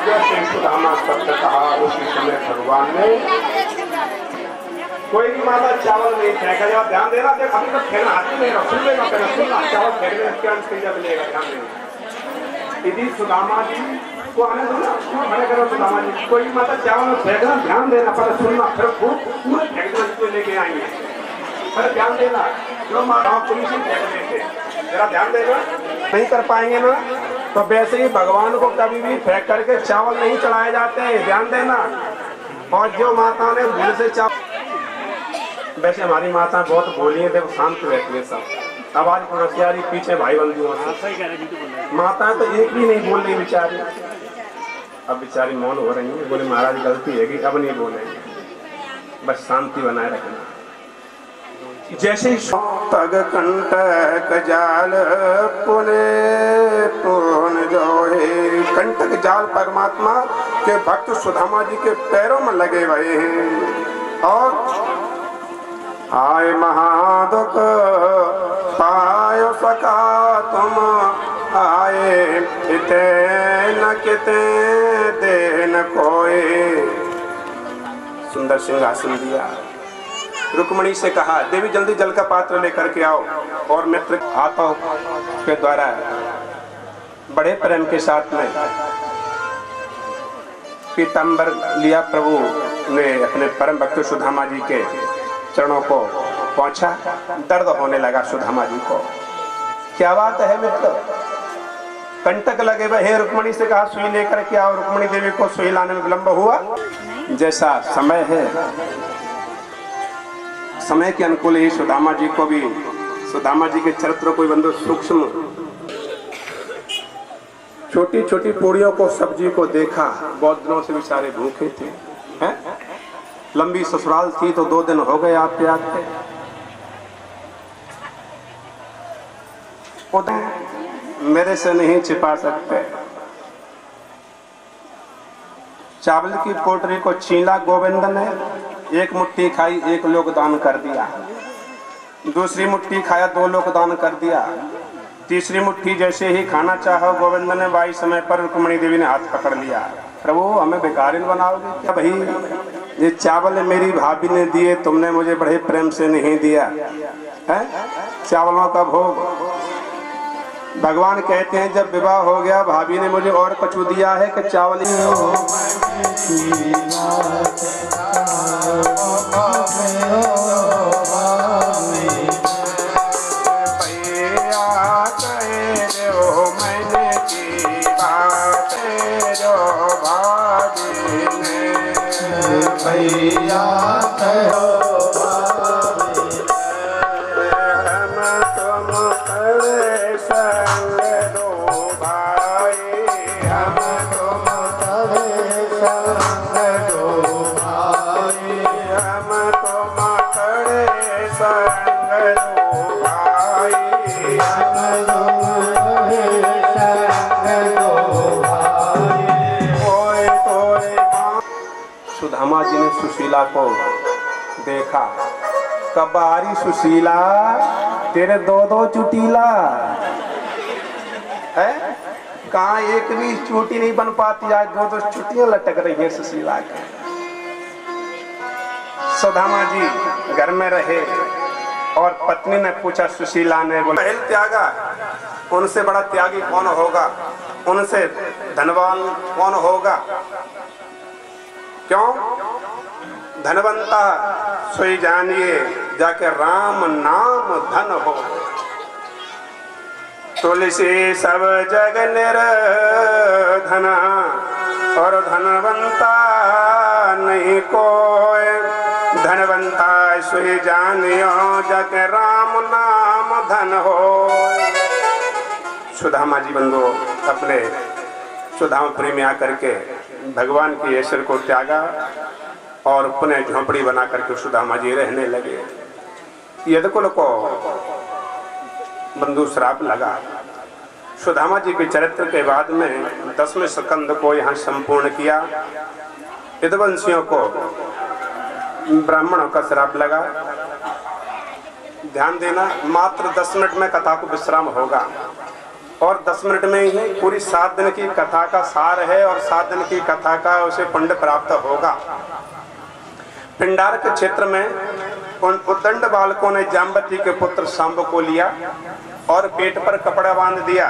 जैसे सुदामा शब्द कहा उसी समय भगवान ने कोई भी माता चावल नहीं फेंका। जब ध्यान देना देख अभी तक फेंकना हाथ में सुन लेना पहले सुनना चावल फेंकने इसके अंत से जब मिलेगा ध्यान देना। यदि सुदामा जी को आने दो ना खड़े करो सुदामा जी कोई भी माता चावल फेंकना ध्यान देना पहले सुनना फिर पूरे फेंकना इसको लेके आएंगे पहले ध्यान देना। जो माता पुलिस ही फेंक देते जरा ध्यान देना नहीं कर पाएंगे ना तो वैसे ही भगवान को कभी भी फेंक करके चावल नहीं चढ़ाए जाते ध्यान देना। और जो माता ने भूल से चावल वैसे हमारी माता बहुत बोली है देखो शांत रहती है सब आवाज होशियारी पीछे भाई बंधु माता तो एक भी नहीं बोल रही बेचारी। अब बेचारी मौन हो रही है। बोले महाराज गलती है कि अब नहीं बोलेंगे बस शांति बनाए रखना। जैसे तग कंटक जाल पुने पुन जो है कंटक जाल परमात्मा के भक्त सुदामा जी के पैरों में लगे हुए हैं। और आय महादुख पायो सका तुम आए इते न किते देन कोई। सुंदर सिंहासन दिया। रुक्मणी से कहा देवी जल्दी जल का पात्र लेकर के आओ। और मित्र हाथों के द्वारा बड़े प्रेम के साथ में पीतांबर लिया। प्रभु ने अपने परम भक्त सुदामा जी के चरणों को पहुंचा। दर्द होने लगा सुदामा जी को। क्या बात है मित्र? कंटक लगे वह रुक्मणी से कहा सुई लेकर के आओ। रुक्मणी देवी को सुई लाने में विलंब हुआ। जैसा समय है समय के अनुकूल ही सुदामा जी को भी सुदामा जी के चरित्र को बंधु सूक्ष्म छोटी छोटी पूड़ियों को सब्जी को देखा। बहुत दिनों से बेचारे भूखे थे हैं? लंबी ससुराल थी तो 2 दिन हो गए आते आते। मेरे से नहीं छिपा सकते। चावल की पोटरी को छीला गोविंद ने। 1 मुट्ठी खाई 1 लोग दान कर दिया। दूसरी मुट्ठी खाया 2 लोग दान कर दिया। तीसरी मुट्ठी जैसे ही खाना चाहा गोविंद ने 22 समय पर रुक्मणी देवी ने हाथ पकड़ लिया। प्रभु हमें भिखारी बनाओगे क्या? भाई ये चावल मेरी भाभी ने दिए तुमने मुझे बड़े प्रेम से नहीं दिया है। चावलों का भोग भगवान कहते हैं जब विवाह हो गया भाभी ने मुझे और कुछ दिया है कि चावल सुदामा जी ने सुशीला को देखा। कबारी सुशीला तेरे 2-2 चुटीला है। कहाँ एक भी चोटी नहीं बन पाती, आज दो दो चुटियां लटक रही हैं सुशीला के। सुदामा जी घर में रहे और पत्नी ने पूछा, सुशीला ने बोला, महल त्यागा, उनसे बड़ा त्यागी कौन होगा, उनसे धनवान कौन होगा? क्यों? धनवंता सोई जानिए जाके राम नाम धन हो। तुलसी सब जग निर्धना और धनवंता नहीं कोई, धनवंता सोई जानियो जाके राम नाम धन हो। सुदामा जी बंधु अपने सुदामापुरी में आकर के भगवान के ईश्वर को त्यागा और पुनः झोंपड़ी बना करके सुदामा जी रहने लगे। यदकुल को बंधु श्राप लगा। सुदामा जी के चरित्र के बाद में 10वें स्कंद को यहाँ संपूर्ण किया। यदुवंशियों को ब्राह्मणों का श्राप लगा। ध्यान देना, मात्र 10 मिनट में कथा को विश्राम होगा और 10 मिनट में ही पूरी 7 दिन की कथा का सार है और 7 दिन की कथा का उसे पुण्य प्राप्त होगा। पिंडार के क्षेत्र में उन उद्दंड बालकों ने जाम्बती के पुत्र सांब को लिया और पेट पर कपड़ा बांध दिया।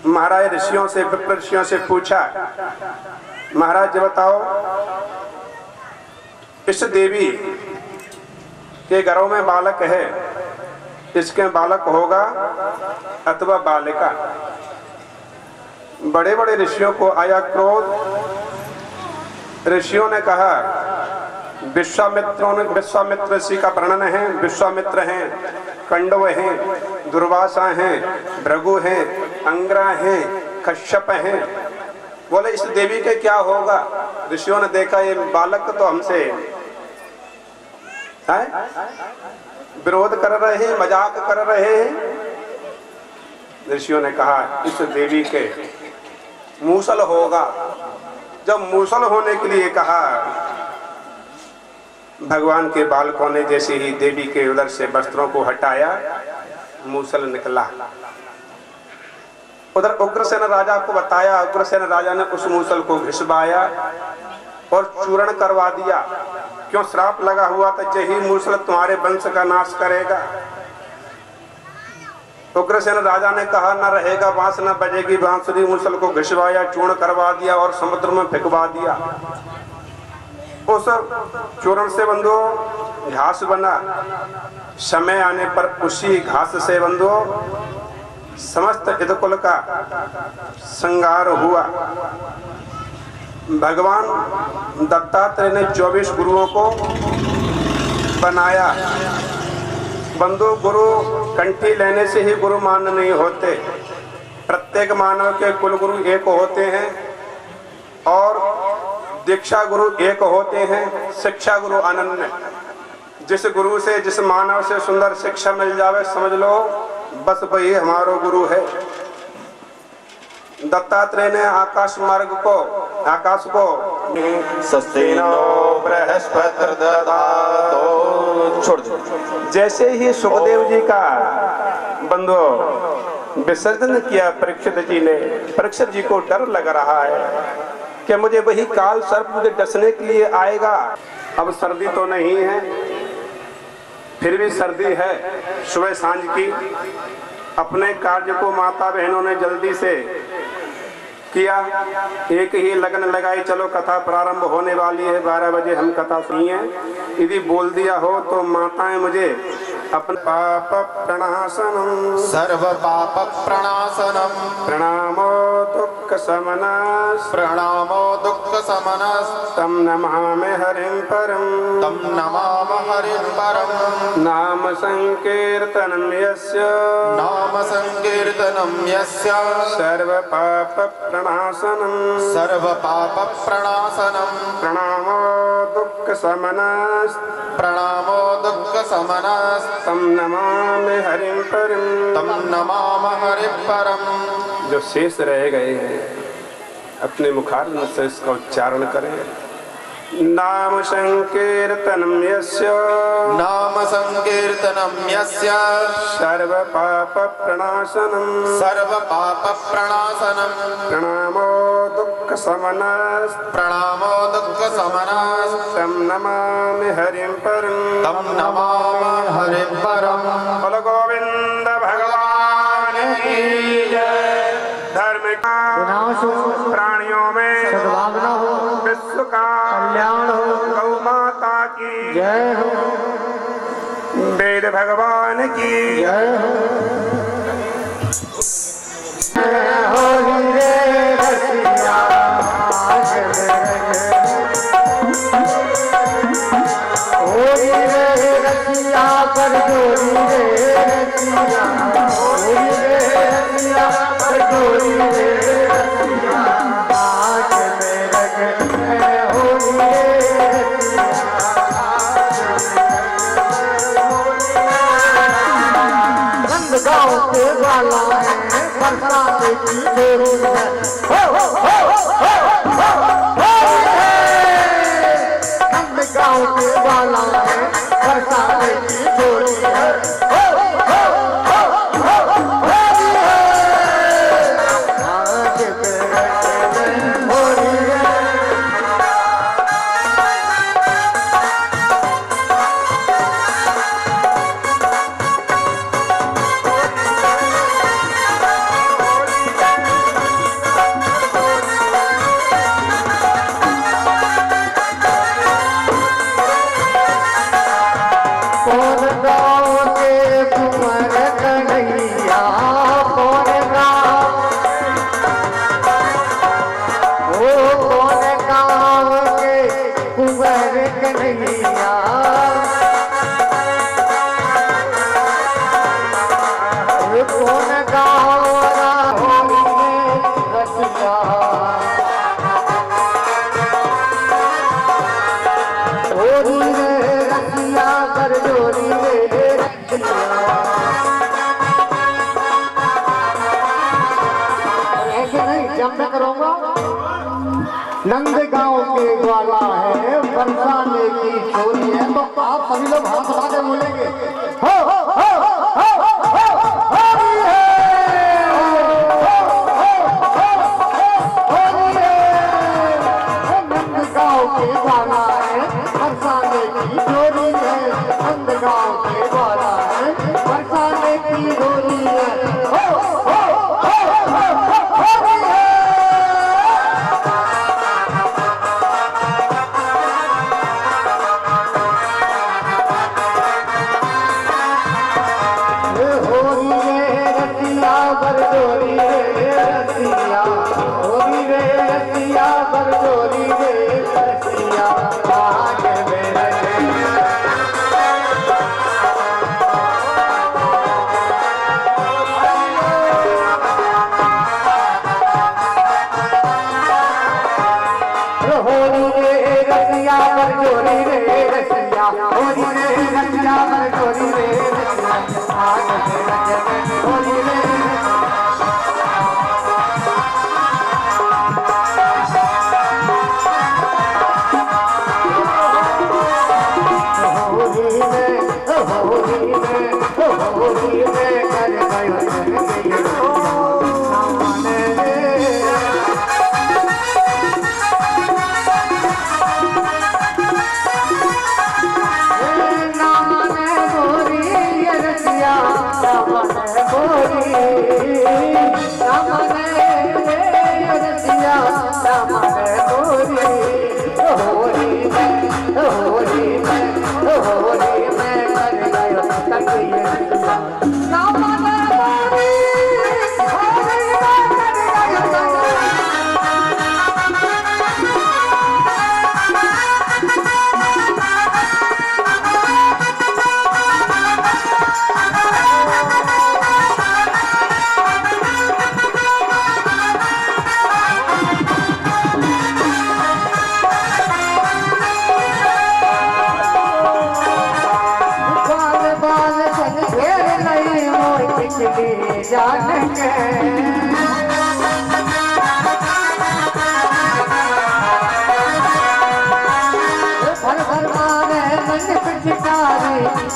महाराज ऋषियों से, विप्र ऋषियों से पूछा, महाराज जी बताओ, इस देवी के घरों में बालक है, इसके बालक होगा अथवा बालिका? बड़े बड़े ऋषियों को आया क्रोध। ऋषियों ने कहा, विश्वामित्र ऋषि का वर्णन है, विश्वामित्र हैं, कंडव हैं, दुर्वासा हैं, भृगु हैं, अंग्रा हैं, कश्यप हैं। बोले इस देवी के क्या होगा? ऋषियों ने देखा ये बालक तो हमसे विरोध कर रहे हैं, मजाक कर रहे हैं। ऋषियों ने कहा इस देवी के मूसल होगा। जब मूसल होने के लिए कहा, भगवान के बालकों ने जैसे ही देवी के उदर से वस्त्रों को हटाया, मूसल निकला। उधर उग्रसेन राजा को बताया, उग्रसेन राजा ने उस मूसल को घिसवाया और चूर्ण करवा दिया। क्यों? श्राप लगा हुआ था, यही मूसल तुम्हारे वंश का नाश करेगा। उग्रसेन राजा ने कहा, न रहेगा बांस न बजेगी बांसुरी। मूसल को घिसवाया, चूर्ण करवा दिया और समुद्र में फेंकवा दिया। उस चूर्ण से बंधु घास बना। समय आने पर उसी घास से बंधु समस्त यदुकुल का संहार हुआ। भगवान दत्तात्रेय ने 24 गुरुओं को बनाया। बंधु गुरु कंठी लेने से ही गुरु मान नहीं होते। प्रत्येक मानव के कुल गुरु एक होते हैं और दीक्षा गुरु एक होते हैं, शिक्षा गुरु अनन्य। जिस गुरु से, जिस मानव से सुंदर शिक्षा मिल जावे, समझ लो बस वही हमारा गुरु है। दत्तात्रेय ने आकाश मार्ग को, आकाश को छोड़ दो। जैसे ही सुखदेव जी का बंधु विसर्जन किया परीक्षित जी ने, परीक्षित जी को डर लग रहा है कि मुझे वही काल सर्प मुझे डसने के लिए आएगा। अब सर्दी तो नहीं है, फिर भी सर्दी है। सुबह सांझ की अपने कार्य को माता बहनों ने जल्दी से किया। एक ही लगन लगाई, चलो कथा प्रारंभ होने वाली है, 12 बजे हम कथा सुनिए। यदि बोल दिया हो तो माताएं मुझे अपन पाप प्रणाशनम, सर्व पाप प्रणाशनम, प्रणामो दुख समनस, प्रणामो दुख समनस, तम नमामि हरिं परम, तम नमामि हरिं परम। नाम संकीर्तनं यस्य, नाम संकीर्तनं यस्य, सर्व पाप प्रणाशनम, सर्व पाप प्रणाशनम, प्रणामो दुख समनस, प्रणामो दुख समनस, तम नमामि हरिं परम, तम नमामि हरिं परम। जो शेष रह गए हैं अपने मुखारविंद से इसका उच्चारण करें। नाम संकीर्तनं यस्य नाम संकीर्तनं यस्य सर्वपापप्रणाशनं सर्वपापप्रणाशनं प्रणामो दुःखशमनः प्रणामो दुःखशमनः तं नमामि हरिं परं तं नमामि हरिं परम्। बोल गोविंद भगवान की जय। धर्म का विनाश हो, प्राणियों में सद्भावना हो, विश्व का कल्याण हो, गौ माता की जय हो, वेद भगवान की जय हो। जय हो रे रसिया आज होली रे रसिया कर जोरी रे रसिया होली रे रसिया कर जोरी रे रसिया आज मेरे जय होली रे नंद गाँव के वाला है बरसात की जोड़ी है हो नंद गाँव के वाला है बरसात की जोड़ी है आज मेरे होली है। कौन गाँव के कुंवर कन्हैया कौन गाँव ओ कौन गाँव के कुंवर कन्हैया ओ कौन गाँव होली में रसिया होली रे रसिया कर जोरी रे रसिया ऐसे नहीं जब मैं करूँगा नंद गांव के ग्वाला है बरसाने की छोरी है तो आप सभी लोग हाथ उठा के बोलेंगे हो होली है होली है नंद गांव के ग्वाला है बरसाने की छोरी है नंद गांव के ग्वाला है बरसाने की छोरी है हो होली है होली रे रसिया बरजोरी रे रसिया होली रे रसिया बरजोरी रे रसिया आज मेरे होली रे रसिया बरजोरी रे रसिया होली रे रसिया बरजोरी रे रसिया आज मेरे होली रे होली में कर गयो नाम ने गोरी रसिया नाम ने गोरी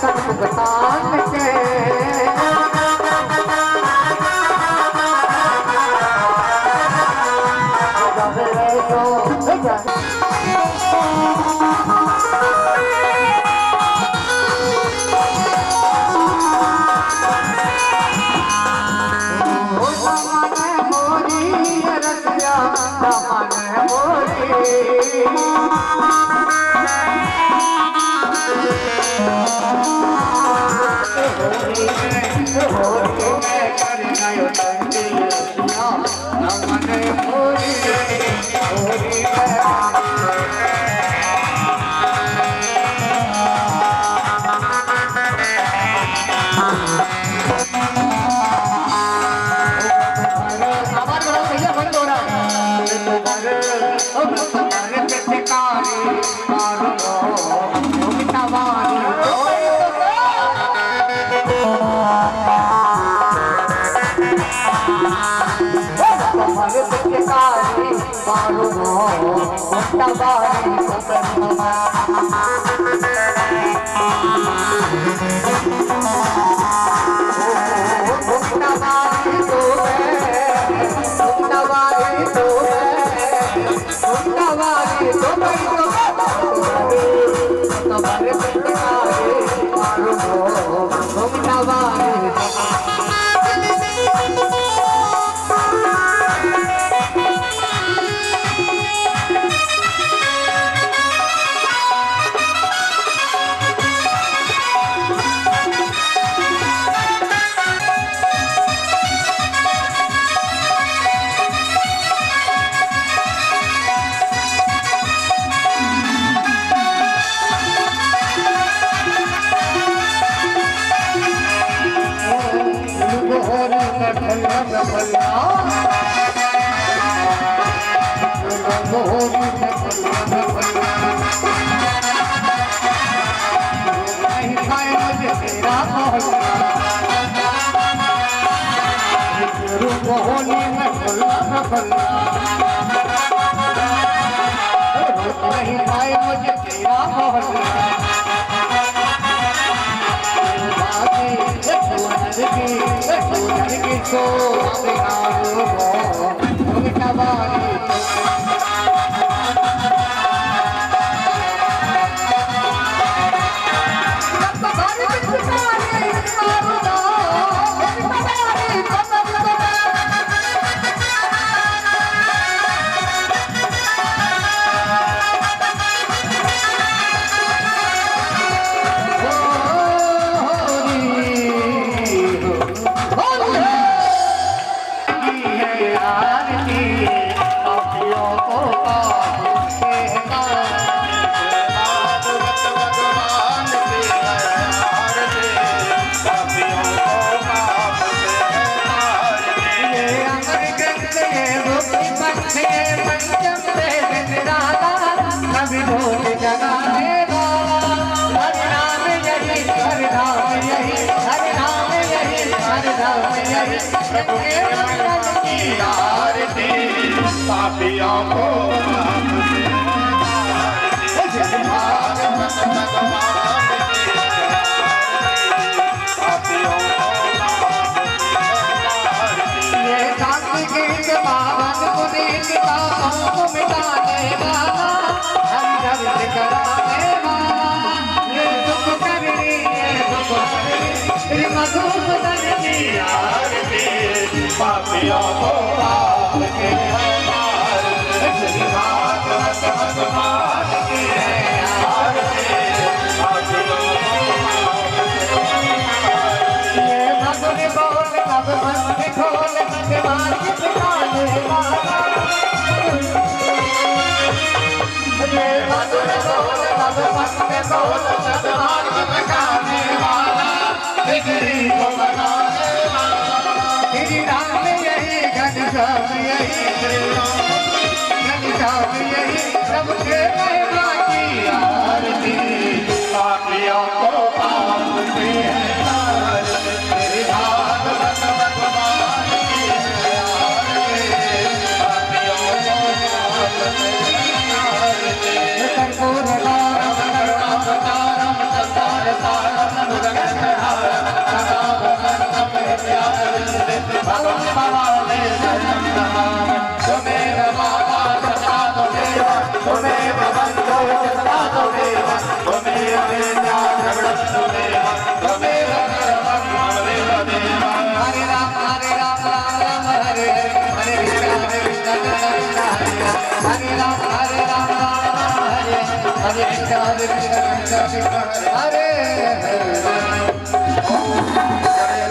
दर्शन भुगतान के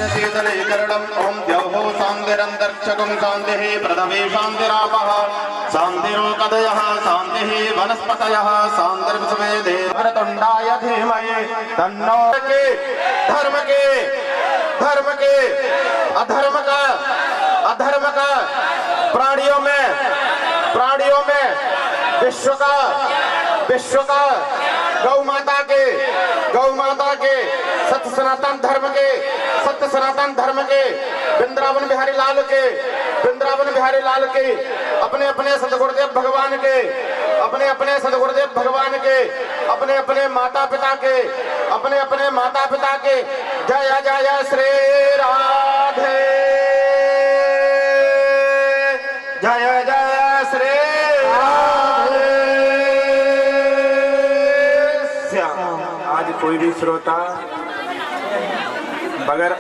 ओम द्यौः शान्तिरन्तरिक्षगुं शान्तिः पृथिवी शान्तिरापः शान्तिरोकदयः शान्तिः वनस्पतयः शान्तिर्विश्वे देवरतुण्डाय धीमहि तन्नो धर्म के अधर्म का प्राणियों में विश्व का गौ माता के सत्य सनातन धर्म के वृंदावन बिहारी लाल के अपने अपने सदगुरुदेव भगवान के अपने अपने माता पिता के जय जय श्री राधे जय जय श्री राधे आज कोई भी श्रोता बगैर